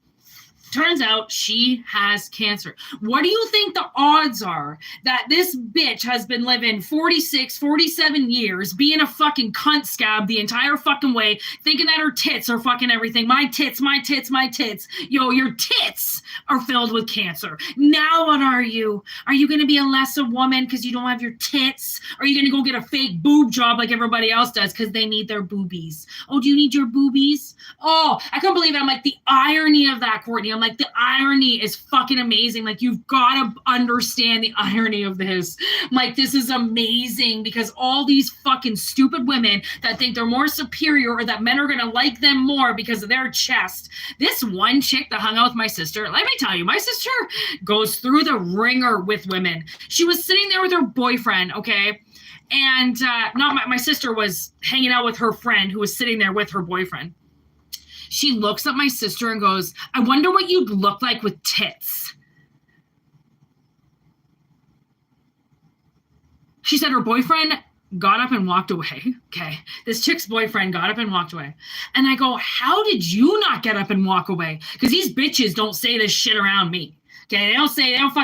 Turns out she has cancer. What do you think the odds are that this bitch has been living 46, 47 years, being a fucking cunt scab the entire fucking way, thinking that her tits are fucking everything. My tits, my tits, my tits. Yo, your tits are filled with cancer. Now what are you? Are you going to be a lesser woman because you don't have your tits? Or are you going to go get a fake boob job like everybody else does because they need their boobies? Oh, do you need your boobies? Oh, I can't believe it. I'm like, the irony of that, Courtney. I'm like, the irony is fucking amazing. Like, you've got to understand the irony of this. Like, this is amazing because all these fucking stupid women that think they're more superior or that men are going to like them more because of their chest. This one chick that hung out with my sister, let me tell you, my sister goes through the ringer with women. She was sitting there with her boyfriend, okay? And my sister was hanging out with her friend who was sitting there with her boyfriend. She looks at my sister and goes, I wonder what you'd look like with tits. She said her boyfriend got up and walked away. Okay. This chick's boyfriend got up and walked away. And I go, how did you not get up and walk away? Because these bitches don't say this shit around me. Okay,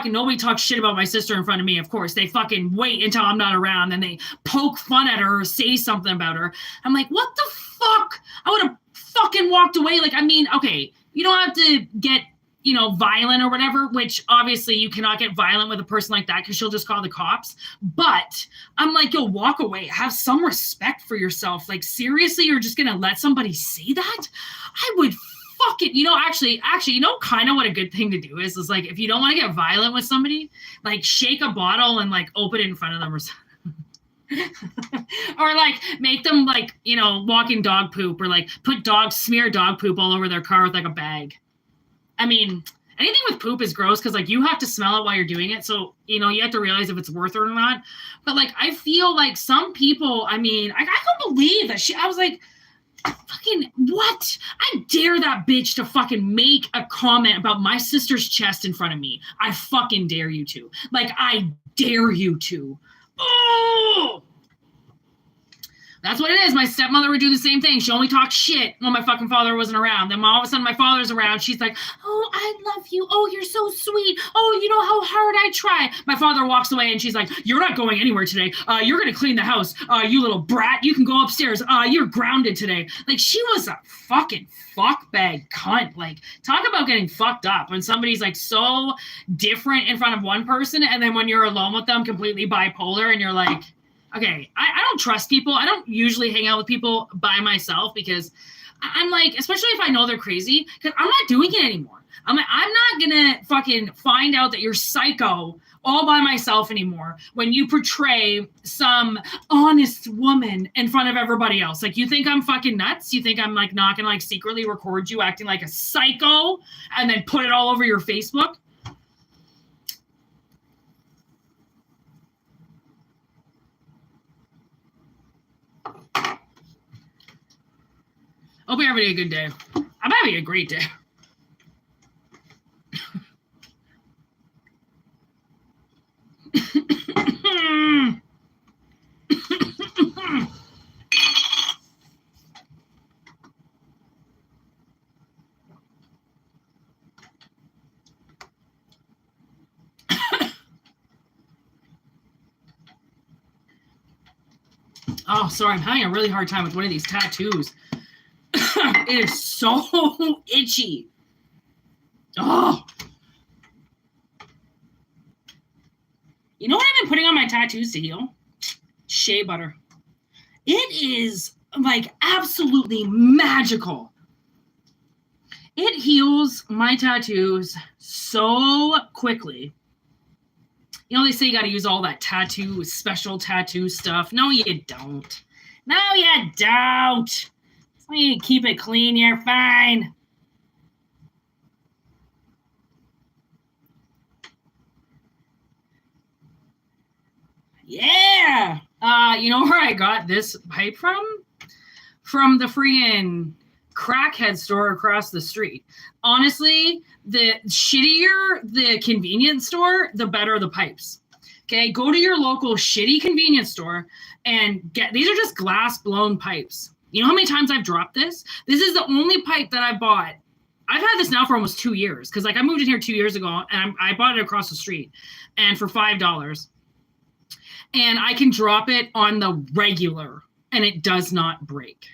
nobody talks shit about my sister in front of me, of course. They fucking wait until I'm not around and they poke fun at her or say something about her. I'm like, what the fuck? I would have fucking walked away. Like, I mean, okay, you don't have to get, violent or whatever, which obviously you cannot get violent with a person like that because she'll just call the cops. But I'm like, yo, walk away. Have some respect for yourself. Like, seriously, you're just going to let somebody say that? I would fucking, actually, kind of what a good thing to do is like, if you don't want to get violent with somebody, like shake a bottle and like open it in front of them or something. Or like make them like, walk in dog poop or like smear dog poop all over their car with like a bag. I mean, anything with poop is gross because like you have to smell it while you're doing it. So, you have to realize if it's worth it or not. But like, I feel like some people, I mean, I can't believe that I was like, fucking what? I dare that bitch to fucking make a comment about my sister's chest in front of me. I fucking dare you to. Like, I dare you to. Oh! That's what it is. My stepmother would do the same thing. She only talked shit when my fucking father wasn't around. Then all of a sudden my father's around. She's like, oh, I love you. Oh, you're so sweet. Oh, you know how hard I try. My father walks away and she's like, you're not going anywhere today. You're going to clean the house. You little brat. You can go upstairs. You're grounded today. Like, she was a fucking fuckbag cunt. Like, talk about getting fucked up when somebody's like so different in front of one person. And then when you're alone with them, completely bipolar and you're like, okay, I don't trust people. I don't usually hang out with people by myself because I'm like, especially if I know they're crazy, because I'm not doing it anymore. I'm not going to fucking find out that you're psycho all by myself anymore when you portray some honest woman in front of everybody else. Like, you think I'm fucking nuts? You think I'm like not going to like secretly record you acting like a psycho and then put it all over your Facebook? Hope you're having a good day. I'm having a great day. Oh, sorry. I'm having a really hard time with one of these tattoos. It is so itchy. Oh. You know what I've been putting on my tattoos to heal? Shea butter. It is like absolutely magical. It heals my tattoos so quickly. You know, they say you got to use all that special tattoo stuff. No, you don't. No, you don't. So you keep it clean, you're fine. Yeah. You know where I got this pipe from? From the freaking crackhead store across the street. Honestly, the shittier the convenience store, the better the pipes. Okay, go to your local shitty convenience store and get, these are just glass blown pipes. You know how many times I've dropped this? This is the only pipe that I bought. I've had this now for almost 2 years because like I moved in here 2 years ago and I bought it across the street and for $5. And I can drop it on the regular and it does not break.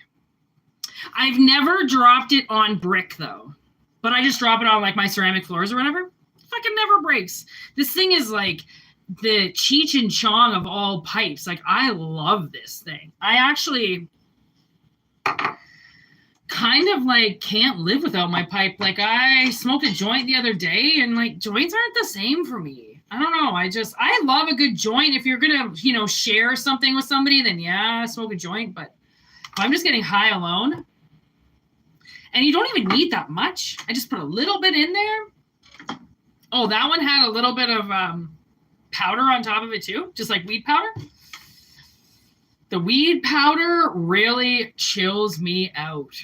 I've never dropped it on brick though, but I just drop it on like my ceramic floors or whatever. Fucking never breaks. This thing is like the Cheech and Chong of all pipes. Like I love this thing. I actually kind of like can't live without my pipe. Like I smoked a joint the other day and like joints aren't the same for me. I don't know. I love a good joint. If you're going to, you know, share something with somebody, then yeah, smoke a joint. But if I'm just getting high alone, and you don't even need that much. I just put a little bit in there. Oh, that one had a little bit of powder on top of it too, just like weed powder. The weed powder really chills me out.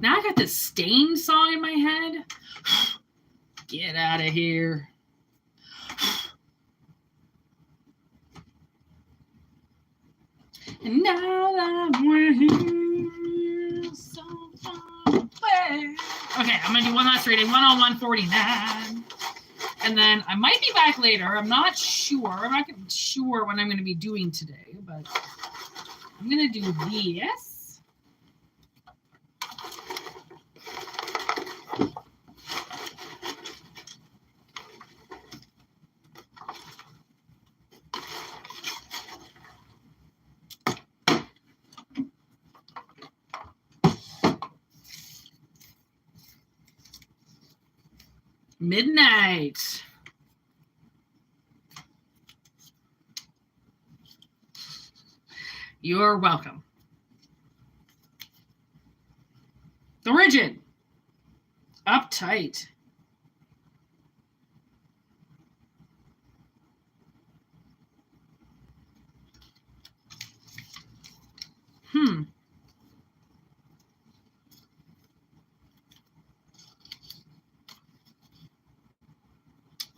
Now I got this Stain song in my head. Get out of here. And now that we're here, so far away. Okay, I'm going to do one last reading, 101.49. And then I might be back later. I'm not sure. I'm not sure what I'm going to be doing today, but I'm going to do this. Midnight. You're welcome. The rigid. Uptight.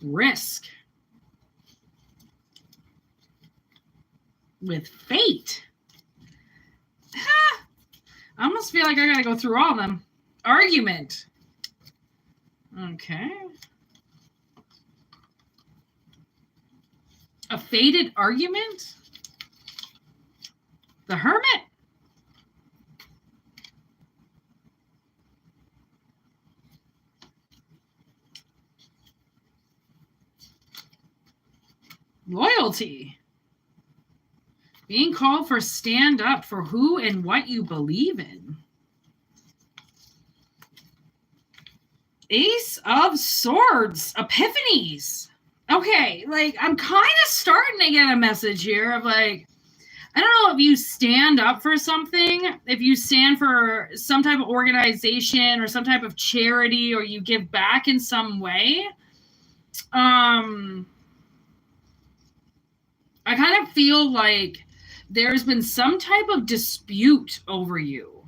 Risk. With fate. I almost feel like I gotta go through all of them. Argument. Okay. A fated argument? The Hermit? Loyalty. Being called for stand up for who and what you believe in. Ace of Swords. Epiphanies. Okay, like I'm kind of starting to get a message here of like, I don't know if you stand up for something, if you stand for some type of organization or some type of charity or you give back in some way. I kind of feel like there's been some type of dispute over you,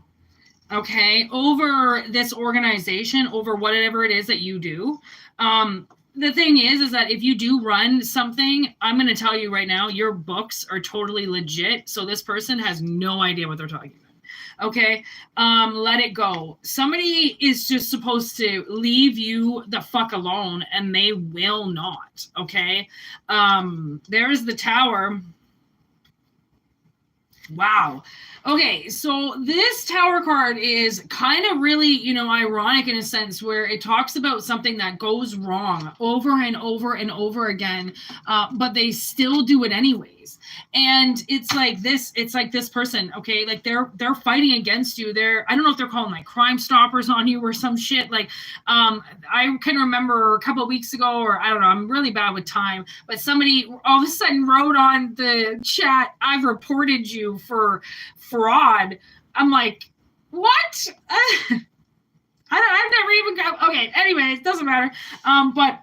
okay, over this organization, over whatever it is that you do. The thing is that if you do run something, I'm going to tell you right now, your books are totally legit. So this person has no idea what they're talking about. Okay. Let it go. Somebody is just supposed to leave you the fuck alone and they will not. Okay. There's the Tower. Wow. Okay, so this Tower card is kind of really, you know, ironic in a sense where it talks about something that goes wrong over and over and over again, but they still do it anyways. ways. And it's like this person, okay, like they're fighting against you. I don't know if they're calling like Crime Stoppers on you or some shit. Like I can remember a couple of weeks ago, or I don't know, I'm really bad with time, but somebody all of a sudden wrote on the chat, "I've reported you for fraud." I'm like, what? I've never even got, okay, anyways, doesn't matter. But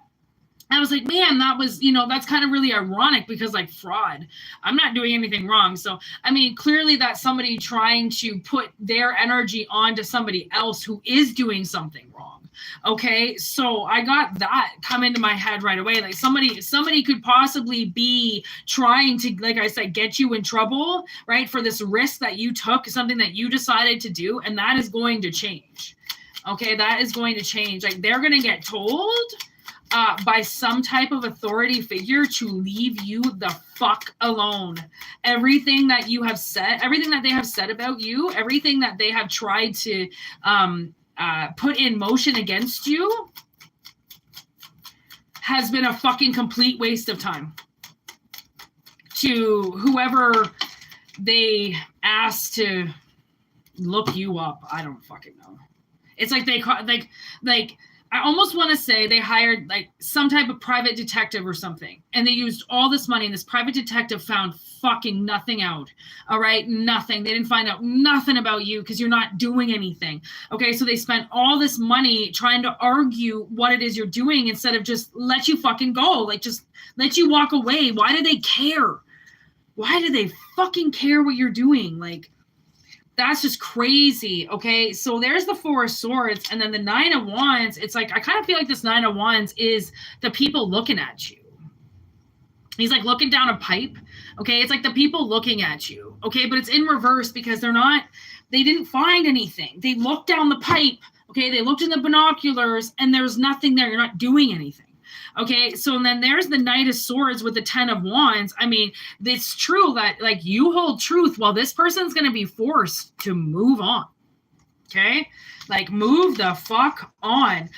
I was like, man, that was, that's kind of really ironic because like fraud, I'm not doing anything wrong. So, I mean, clearly that's somebody trying to put their energy onto somebody else who is doing something wrong. Okay. So I got that come into my head right away. Like somebody could possibly be trying to, like I said, get you in trouble, right? For this risk that you took, something that you decided to do. And that is going to change. Okay. That is going to change. Like they're going to get told by some type of authority figure to leave you the fuck alone. Everything that you have said, everything that they have said about you, everything that they have tried to put in motion against you has been a fucking complete waste of time. To whoever they asked to look you up, I don't fucking know. It's like they like I almost want to say they hired like some type of private detective or something, and they used all this money, and this private detective found fucking nothing out. All right, nothing. They didn't find out nothing about you because you're not doing anything. Okay, so they spent all this money trying to argue what it is you're doing instead of just let you fucking go, like just let you walk away. Why do they care? Why do they fucking care what you're doing? Like, that's just crazy. Okay, so there's the Four of Swords, and then the Nine of Wands. It's like I kind of feel like this Nine of Wands is the people looking at you. He's like looking down a pipe. Okay, it's like the people looking at you. Okay, but it's in reverse because they didn't find anything. They looked down the pipe. Okay, they looked in the binoculars, and there's nothing there. You're not doing anything. Okay, so and then there's the Knight of Swords with the Ten of Wands. I mean, it's true that like you hold truth while this person's going to be forced to move on. Okay, like move the fuck on.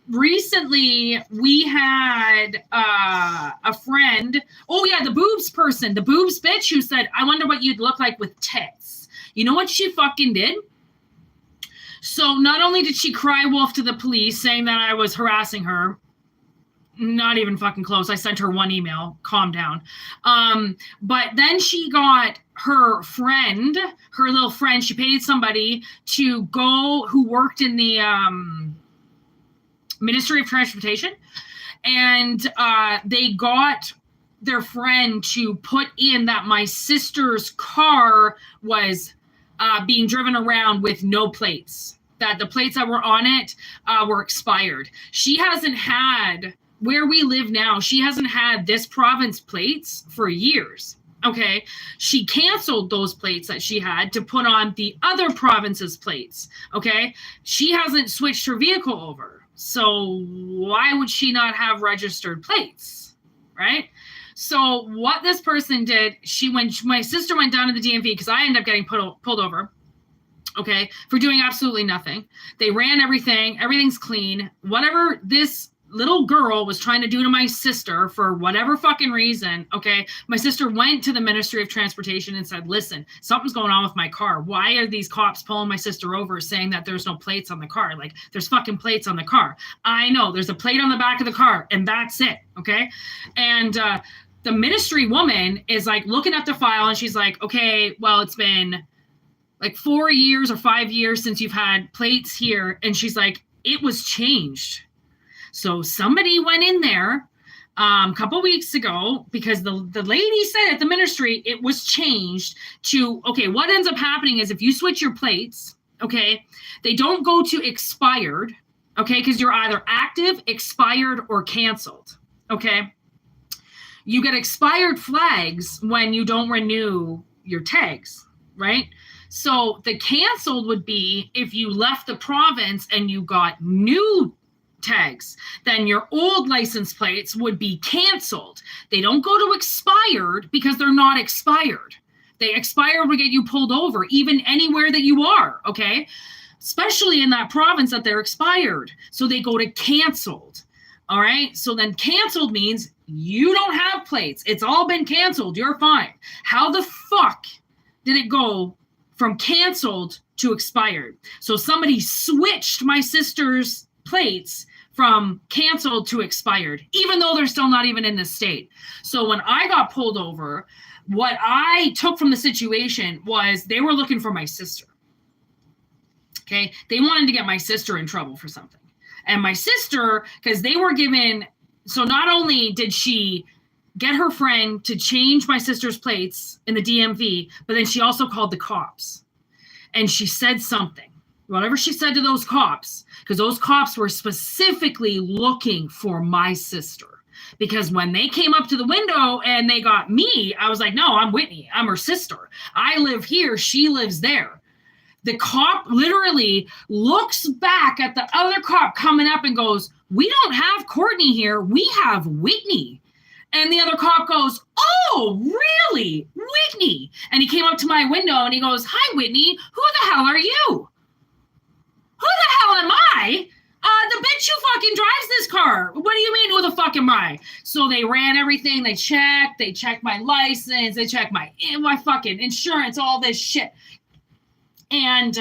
Recently we had a friend. Oh yeah, the boobs person, the boobs bitch who said, "I wonder what you'd look like with tits." You know what she fucking did? So not only did she cry wolf to the police saying that I was harassing her, not even fucking close. I sent her one email, calm down. But then she got her friend, her little friend, she paid somebody to go who worked in the Ministry of Transportation. And they got their friend to put in that my sister's car was being driven around with no plates, that the plates that were on it were expired. She hasn't had, where we live now, she hasn't had this province plates for years. Okay. She canceled those plates that she had to put on the other province's plates. Okay. She hasn't switched her vehicle over. So why would she not have registered plates? Right. So what this person did, my sister went down to the DMV because I ended up getting pulled over. Okay. For doing absolutely nothing. They ran everything. Everything's clean. Whatever this little girl was trying to do to my sister for whatever fucking reason. Okay. My sister went to the Ministry of Transportation and said, "Listen, something's going on with my car. Why are these cops pulling my sister over saying that there's no plates on the car? Like there's fucking plates on the car. I know there's a plate on the back of the car and that's it." Okay. And, the ministry woman is like looking at the file and she's like, "Okay, well, it's been like 4 years or 5 years since you've had plates here." And she's like, "It was changed." So somebody went in there a couple weeks ago because the lady said at the ministry it was changed to, okay, what ends up happening is if you switch your plates, okay, they don't go to expired, okay, because you're either active, expired, or canceled, okay? You get expired flags when you don't renew your tags, right? So the canceled would be if you left the province and you got new tags, then your old license plates would be canceled. They don't go to expired because they're not expired. They expired will get you pulled over, even anywhere that you are, okay? Especially in that province that they're expired. So they go to canceled. All right. So then canceled means you don't have plates. It's all been canceled. You're fine. How the fuck did it go from canceled to expired? So somebody switched my sister's plates from canceled to expired, even though they're still not even in the state. So when I got pulled over, what I took from the situation was they were looking for my sister. Okay. They wanted to get my sister in trouble for something. And my sister, because they were given, so not only did she get her friend to change my sister's plates in the DMV, but then she also called the cops. And she said something, whatever she said to those cops, because those cops were specifically looking for my sister. Because when they came up to the window and they got me, I was like, no, I'm Whitney. I'm her sister. I live here. She lives there. The cop literally looks back at the other cop coming up and goes, we don't have Courtney here. We have Whitney. And the other cop goes, oh, really? Whitney. And he came up to my window and he goes, hi, Whitney. Who the hell are you? Who the hell am I? The bitch who fucking drives this car. What do you mean, who the fuck am I? So they ran everything. They checked my license. They checked my fucking insurance, all this shit. And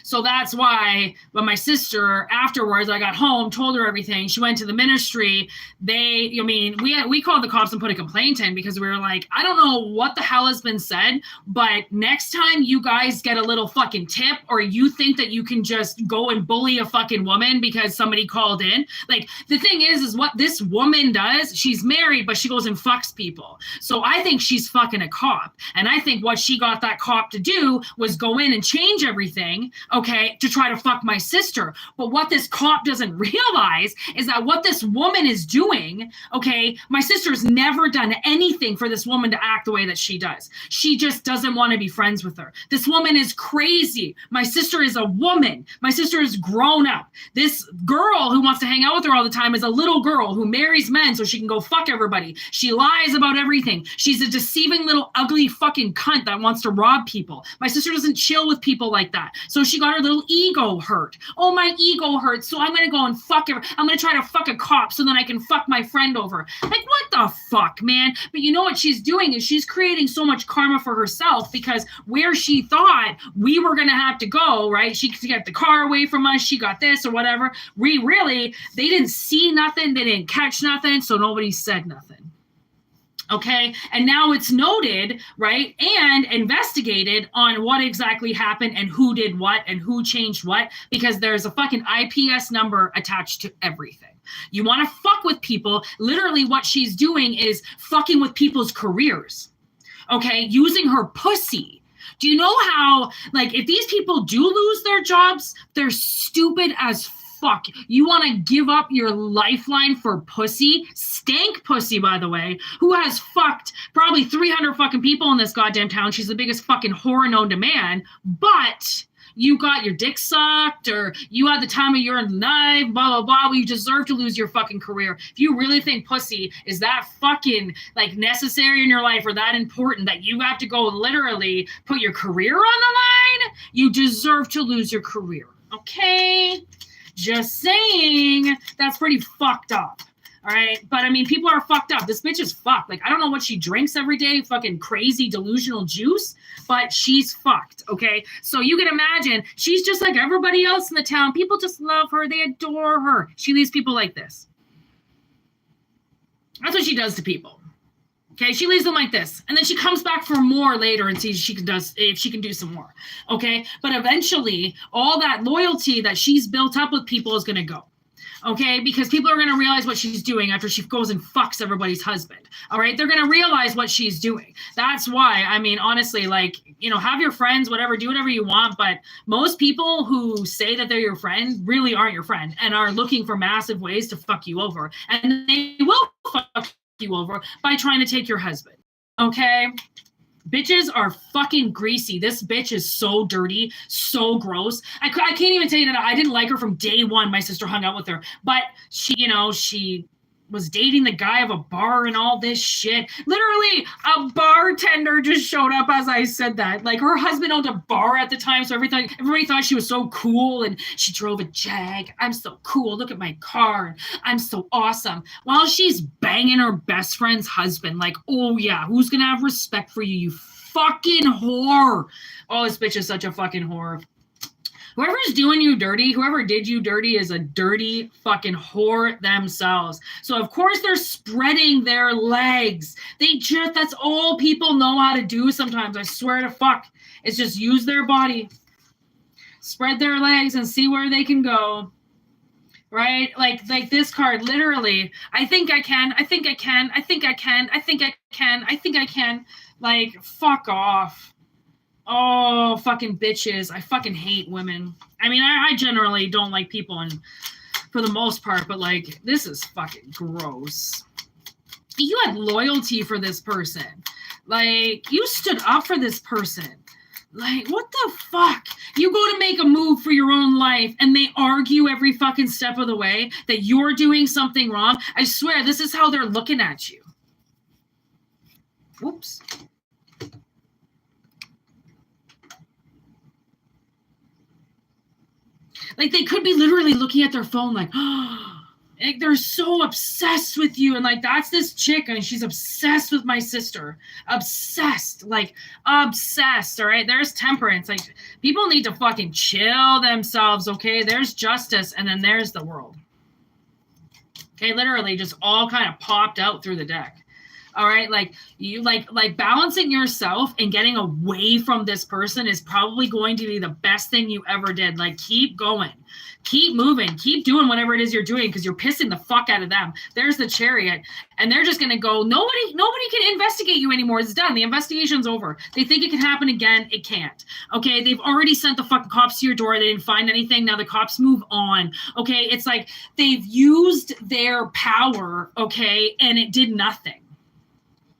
so that's why when my sister afterwards, I got home, told her everything. She went to the ministry. We called the cops and put a complaint in because we were like, I don't know what the hell has been said, but next time you guys get a little fucking tip or you think that you can just go and bully a fucking woman because somebody called in. Like the thing is what this woman does, she's married, but she goes and fucks people. So I think she's fucking a cop. And I think what she got that cop to do was go in and change everything, okay, to try to fuck my sister. But what this cop doesn't realize is that what this woman is doing, okay, my sister's never done anything for this woman to act the way that she does. She just doesn't want to be friends with her. This woman is crazy. My sister is a woman. My sister is grown up. This girl who wants to hang out with her all the time is a little girl who marries men so she can go fuck everybody. She lies about everything. She's a deceiving little ugly fucking cunt that wants to rob people. My sister doesn't chill with people like that. So she got her little ego hurt. Oh, my ego hurts. So I'm going to go and fuck her. I'm going to try to fuck a cop so then I can fuck my friend over. Like, what the fuck, man? But you know what she's doing is she's creating so much karma for herself because where she thought we were going to have to go, right? She could get the car away from us. She got this or whatever. They didn't see nothing. They didn't catch nothing. So nobody said nothing. Okay. And now it's noted, right? And investigated on what exactly happened and who did what and who changed what, because there's a fucking IPS number attached to everything. You want to fuck with people. Literally what she's doing is fucking with people's careers. Okay. Using her pussy. Do you know how, like, if these people do lose their jobs, they're stupid as fuck. You want to give up your lifeline for pussy? Stank pussy, by the way, who has fucked probably 300 fucking people in this goddamn town. She's the biggest fucking whore known to man. But you got your dick sucked or you had the time of your life, blah, blah, blah. Well, you deserve to lose your fucking career. If you really think pussy is that fucking like necessary in your life or that important that you have to go literally put your career on the line, you deserve to lose your career. Okay? Just saying, that's pretty fucked up. All right. But I mean, people are fucked up. This bitch is fucked. Like, I don't know what she drinks every day, fucking crazy delusional juice, but she's fucked. Okay. So you can imagine she's just like everybody else in the town. People just love her. They adore her. She leaves people like this. That's what she does to people. Okay, she leaves them like this, and then she comes back for more later and sees if she can do some more. Okay, but eventually, all that loyalty that she's built up with people is going to go. Okay, because people are going to realize what she's doing after she goes and fucks everybody's husband. All right, they're going to realize what she's doing. That's why, I mean, honestly, like, you know, have your friends, whatever, do whatever you want. But most people who say that they're your friend really aren't your friend and are looking for massive ways to fuck you over, and they will fuck you over by trying to take your husband. Okay, bitches are fucking greasy. This bitch is so dirty, so gross. I can't even tell you that I didn't like her from day one. My sister hung out with her, but she, you know, she was dating the guy of a bar and all this shit. Literally, a bartender just showed up as I said that. Like, her husband owned a bar at the time, so everybody thought she was so cool, and she drove a Jag. I'm so cool. Look at my car. I'm so awesome. While she's banging her best friend's husband. Like, oh yeah, who's gonna have respect for you, you fucking whore? Oh, this bitch is such a fucking whore. Whoever's doing you dirty, whoever did you dirty is a dirty fucking whore themselves. So of course they're spreading their legs. That's all people know how to do sometimes. I swear to fuck. It's just use their body, spread their legs and see where they can go. Right? Like this card, literally, I think I can, I think I can, I think I can, I think I can, I think I can. Like, fuck off. Oh, fucking bitches. I fucking hate women. I mean, I generally don't like people for the most part, but like, this is fucking gross. You had loyalty for this person. Like, you stood up for this person. Like, what the fuck? You go to make a move for your own life and they argue every fucking step of the way that you're doing something wrong. I swear, this is how they're looking at you. Whoops. Like, they could be literally looking at their phone like, oh, like they're so obsessed with you. And like, that's this chick and she's obsessed with my sister. Obsessed. Like, obsessed. All right. There's temperance. Like, people need to fucking chill themselves. Okay. There's justice. And then there's the world. Okay. Literally just all kind of popped out through the deck. All right. Like, you like balancing yourself and getting away from this person is probably going to be the best thing you ever did. Like, keep going, keep moving, keep doing whatever it is you're doing, because you're pissing the fuck out of them. There's the Chariot, and they're just going to go, nobody can investigate you anymore. It's done. The investigation's over. They think it can happen again. It can't. Okay. They've already sent the fucking cops to your door. They didn't find anything. Now the cops move on. Okay. It's like they've used their power. Okay. And it did nothing.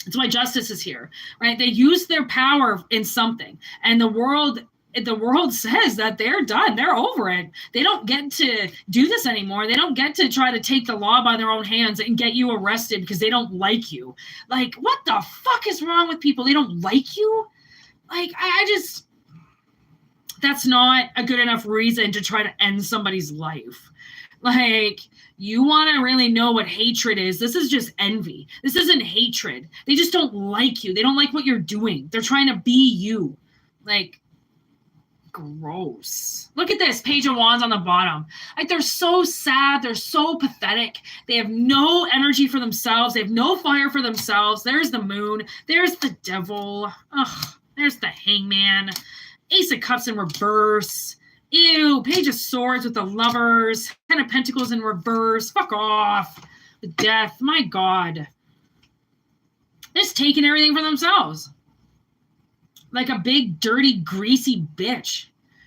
That's why justice is here, right? They use their power in something, and the world says that they're done. They're over it. They don't get to do this anymore. They don't get to try to take the law by their own hands and get you arrested because they don't like you. Like, what the fuck is wrong with people? They don't like you? Like, that's not a good enough reason to try to end somebody's life. Like, you want to really know what hatred is. This is just envy. This isn't hatred. They just don't like you. They don't like what you're doing. They're trying to be you. Like, gross. Look at this. Page of Wands on the bottom. Like, they're so sad. They're so pathetic. They have no energy for themselves. They have no fire for themselves. There's the Moon. There's the Devil. Ugh. There's the Hangman. Ace of Cups in reverse. Ew, Page of Swords with the Lovers. Ten of Pentacles in reverse. Fuck off. The Death. My God. They're just taking everything for themselves. Like a big, dirty, greasy bitch.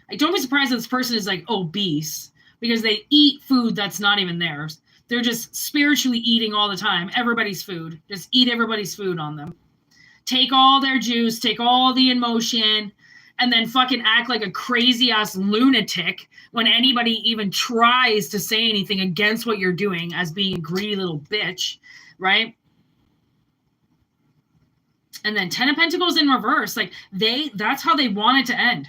Like, don't be surprised that this person is like obese because they eat food that's not even theirs. They're just spiritually eating all the time. Everybody's food. Just eat everybody's food on them. Take all their juice. Take all the emotion. And then fucking act like a crazy-ass lunatic when anybody even tries to say anything against what you're doing as being a greedy little bitch, right? And then Ten of Pentacles in reverse. Like, that's how they want it to end.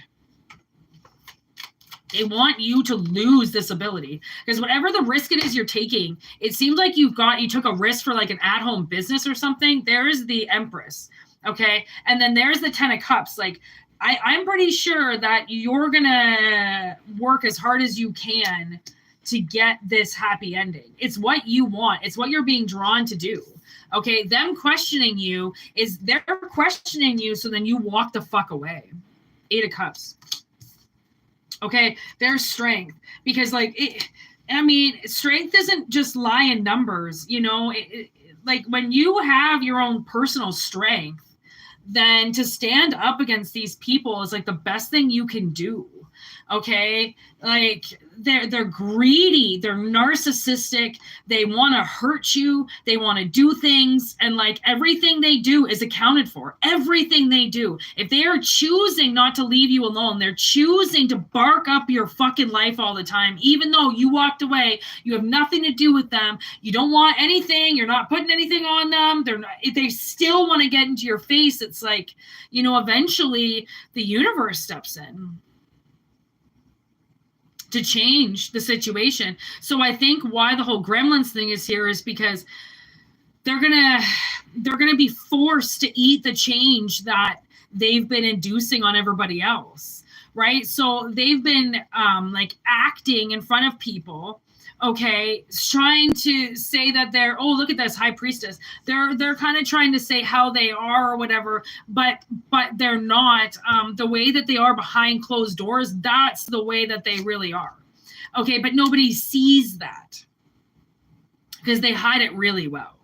They want you to lose this ability. Because whatever the risk it is you're taking, it seems like you took a risk for like an at-home business or something. There's the Empress, okay? And then there's the Ten of Cups. Like, I'm pretty sure that you're going to work as hard as you can to get this happy ending. It's what you want. It's what you're being drawn to do. Okay, them questioning you they're questioning you, so then you walk the fuck away. Eight of Cups. Okay, there's strength. Because, like, strength doesn't just lie in numbers, you know? Like, when you have your own personal strength, then to stand up against these people is like the best thing you can do. Okay. Like, they're greedy, they're narcissistic, they want to hurt you, they want to do things, and like everything they do is accounted for. Everything they do, if they are choosing not to leave you alone, they're choosing to bark up your fucking life all the time, even though you walked away, you have nothing to do with them, you don't want anything, you're not putting anything on them, they still want to get into your face. It's like, you know, eventually the universe steps in to change the situation. So I think why the whole gremlins thing is here is because they're gonna be forced to eat the change that they've been inducing on everybody else, right? So they've been like acting in front of people, okay, trying to say that they're, oh, look at this high priestess. They're kind of trying to say how they are or whatever, but they're not. The way that they are behind closed doors, that's the way that they really are. Okay, but nobody sees that because they hide it really well.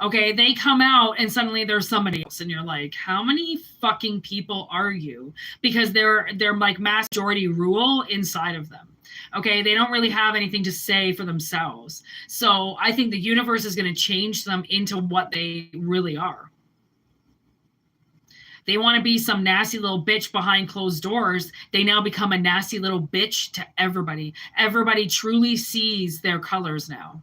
Okay, they come out and suddenly there's somebody else, and you're like, how many fucking people are you? Because they're like majority rule inside of them. Okay, they don't really have anything to say for themselves. So I think the universe is going to change them into what they really are. They want to be some nasty little bitch behind closed doors. They now become a nasty little bitch to everybody. Everybody truly sees their colors now.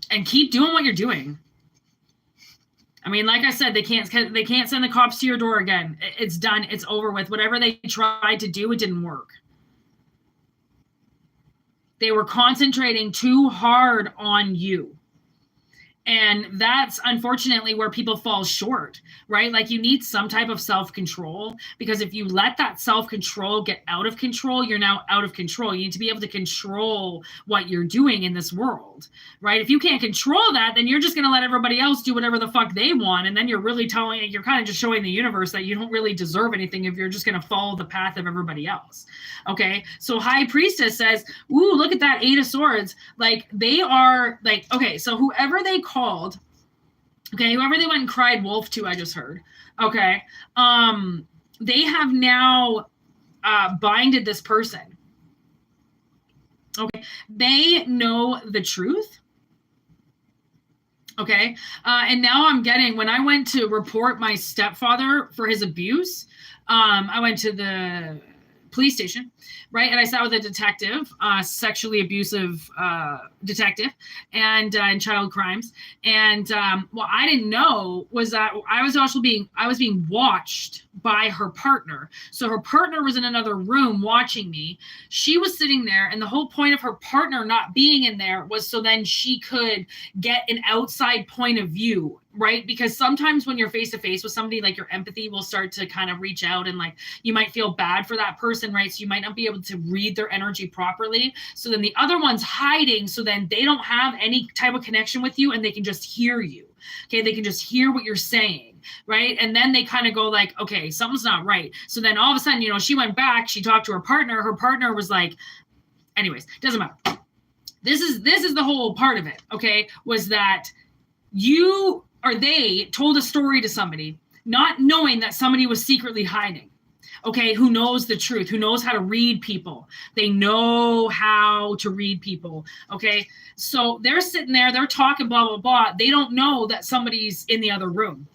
And keep doing what you're doing. I mean, like I said, they can't send the cops to your door again. It's done. It's over with. Whatever they tried to do, it didn't work. They were concentrating too hard on you. And that's unfortunately where people fall short, right? Like you need some type of self-control, because if you let that self-control get out of control, you're now out of control. You need to be able to control what you're doing in this world, right? If you can't control that, then you're just going to let everybody else do whatever the fuck they want. And then you're really you're kind of just showing the universe that you don't really deserve anything if you're just going to follow the path of everybody else. Okay. So High Priestess says, ooh, look at that 8 of Swords. Like they are like, okay, so whoever they called, okay, whoever they went and cried wolf to, I just heard, okay, they have now binded this person. Okay, they know the truth. Okay, and now I'm getting, when I went to report my stepfather for his abuse, I went to the police station, right? And I sat with a detective, sexually abusive detective, and in child crimes. And what I didn't know was that I was being watched by her partner. So her partner was in another room watching me. She was sitting there, and the whole point of her partner not being in there was so then she could get an outside point of view, right? Because sometimes when you're face to face with somebody, like your empathy will start to kind of reach out, and like you might feel bad for that person, right? So you might not be able to read their energy properly. So then the other one's hiding, so then they don't have any type of connection with you, and they can just hear you. Okay, they can just hear what you're saying, right? And then they kind of go like, okay, something's not right. So then all of a sudden, you know, she went back, she talked to her partner. Her partner was like, anyways, doesn't matter. This is the whole part of it, okay? Was that you or they told a story to somebody, not knowing that somebody was secretly hiding. Okay, who knows the truth, who knows how to read people. They know how to read people, okay? So they're sitting there, they're talking, blah, blah, blah. They don't know that somebody's in the other room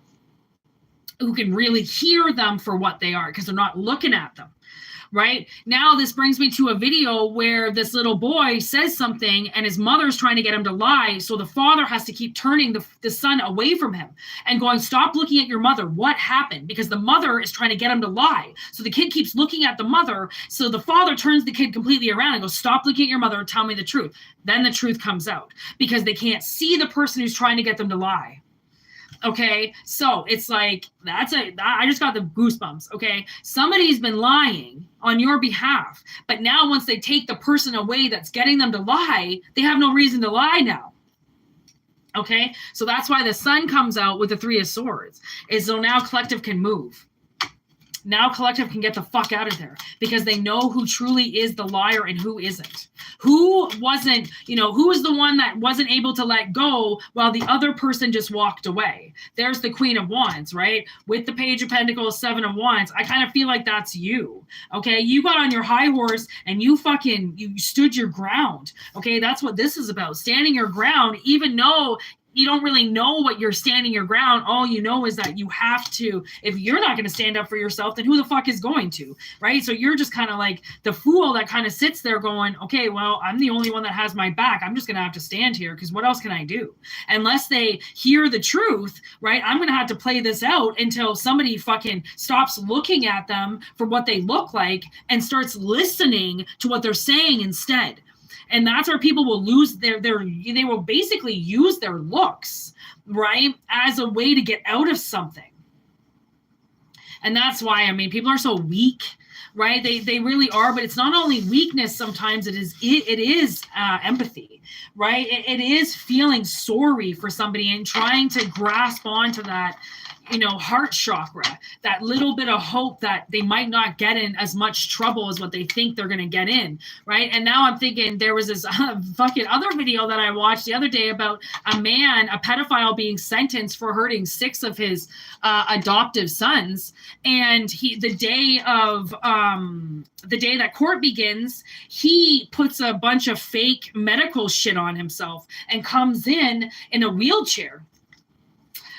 who can really hear them for what they are, because they're not looking at them. Right now, this brings me to a video where this little boy says something and his mother's trying to get him to lie. So the father has to keep turning the son away from him and going, stop looking at your mother. What happened? Because the mother is trying to get him to lie. So the kid keeps looking at the mother. So the father turns the kid completely around and goes, stop looking at your mother. Tell me the truth. Then the truth comes out because they can't see the person who's trying to get them to lie. Okay, so it's like, I just got the goosebumps, okay? Somebody's been lying on your behalf, but now once they take the person away that's getting them to lie, they have no reason to lie now. Okay, so that's why the sun comes out with the 3 of Swords, is so now collective can move. Now Collective can get the fuck out of there because they know who truly is the liar and who isn't. Who wasn't, who was the one that wasn't able to let go while the other person just walked away. There's the Queen of Wands, right? With the Page of Pentacles, Seven of Wands. I kind of feel like that's you. Okay. You got on your high horse and you stood your ground. Okay. That's what this is about. Standing your ground, even though you don't really know what you're standing your ground. All you know is that you have to, if you're not going to stand up for yourself, then who the fuck is going to, right? So you're just kind of like the fool that kind of sits there going, okay, well, I'm the only one that has my back. I'm just going to have to stand here because what else can I do? Unless they hear the truth, right? I'm going to have to play this out until somebody fucking stops looking at them for what they look like and starts listening to what they're saying instead. And that's where people will lose they will basically use their looks, right, as a way to get out of something. And that's why, people are so weak, right? They really are, but it's not only weakness. Sometimes it is empathy, right? It is feeling sorry for somebody and trying to grasp onto that, heart chakra, that little bit of hope that they might not get in as much trouble as what they think they're going to get in, right? And now I'm thinking there was this fucking other video that I watched the other day about a pedophile being sentenced for hurting 6 of his adoptive sons. And the day that court begins, he puts a bunch of fake medical shit on himself and comes in a wheelchair.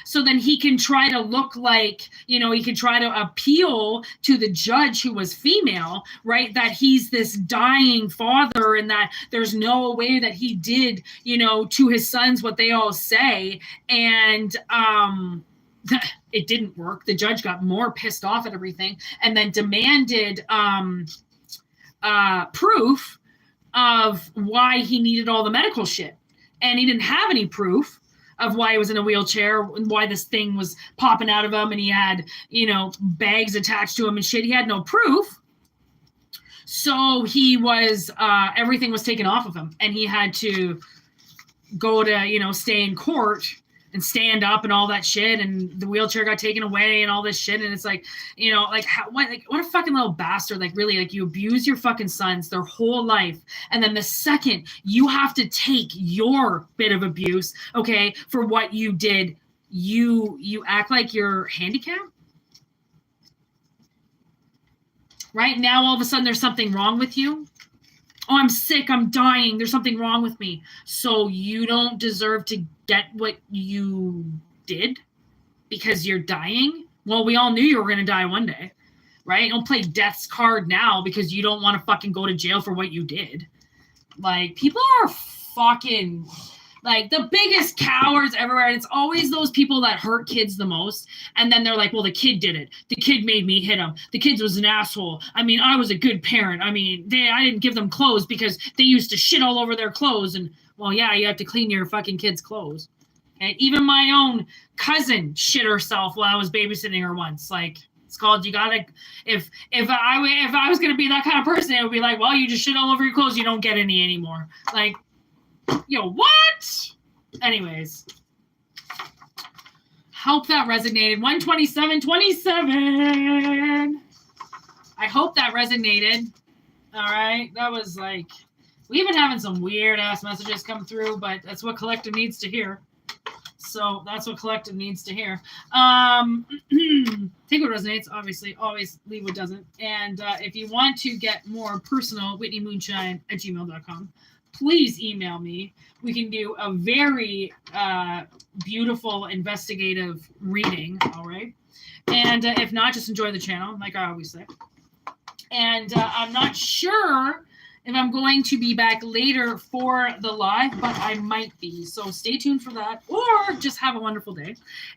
So then he can try to look like, he can try to appeal to the judge who was female, right? That he's this dying father and that there's no way that he did, to his sons what they all say. And it didn't work. The judge got more pissed off at everything and then demanded proof of why he needed all the medical shit. And he didn't have any proof of why he was in a wheelchair and why this thing was popping out of him and he had, bags attached to him and shit. He had no proof. So he was, everything was taken off of him and he had to go to, stay in court and stand up and all that shit. And the wheelchair got taken away and all this shit. And it's like, what a fucking little bastard. Like really, like you abuse your fucking sons their whole life. And then the second you have to take your bit of abuse, okay, for what you did, you act like you're handicapped. Right now, all of a sudden there's something wrong with you. Oh, I'm sick. I'm dying. There's something wrong with me. So you don't deserve to get what you did because you're dying? Well, we all knew you were going to die one day, right? Don't play death's card now because you don't want to fucking go to jail for what you did. Like, people are fucking, like, the biggest cowards everywhere. And it's always those people that hurt kids the most. And then they're like, well, the kid did it. The kid made me hit him. The kid was an asshole. I was a good parent. I didn't give them clothes because they used to shit all over their clothes. And, well, yeah, you have to clean your fucking kids' clothes. And even my own cousin shit herself while I was babysitting her once. Like, it's called, you gotta, if I was going to be that kind of person, it would be like, well, you just shit all over your clothes. You don't get any anymore. Like, what? Anyways. Hope that resonated. 127.27. I hope that resonated. All right. That was like, we've been having some weird ass messages come through, but that's what Collective needs to hear. So that's what Collective needs to hear. Take what resonates, obviously. Always leave what doesn't. And if you want to get more personal, whitneymoonshine@gmail.com. Please email me. We can do a very beautiful investigative reading, all right? And if not, just enjoy the channel, like I always say. And I'm not sure if I'm going to be back later for the live, but I might be. So stay tuned for that, or just have a wonderful day.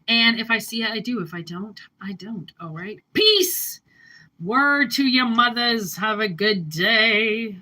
And if I see it, I do. If I don't, I don't, all right? Peace! Word to your mothers. Have a good day.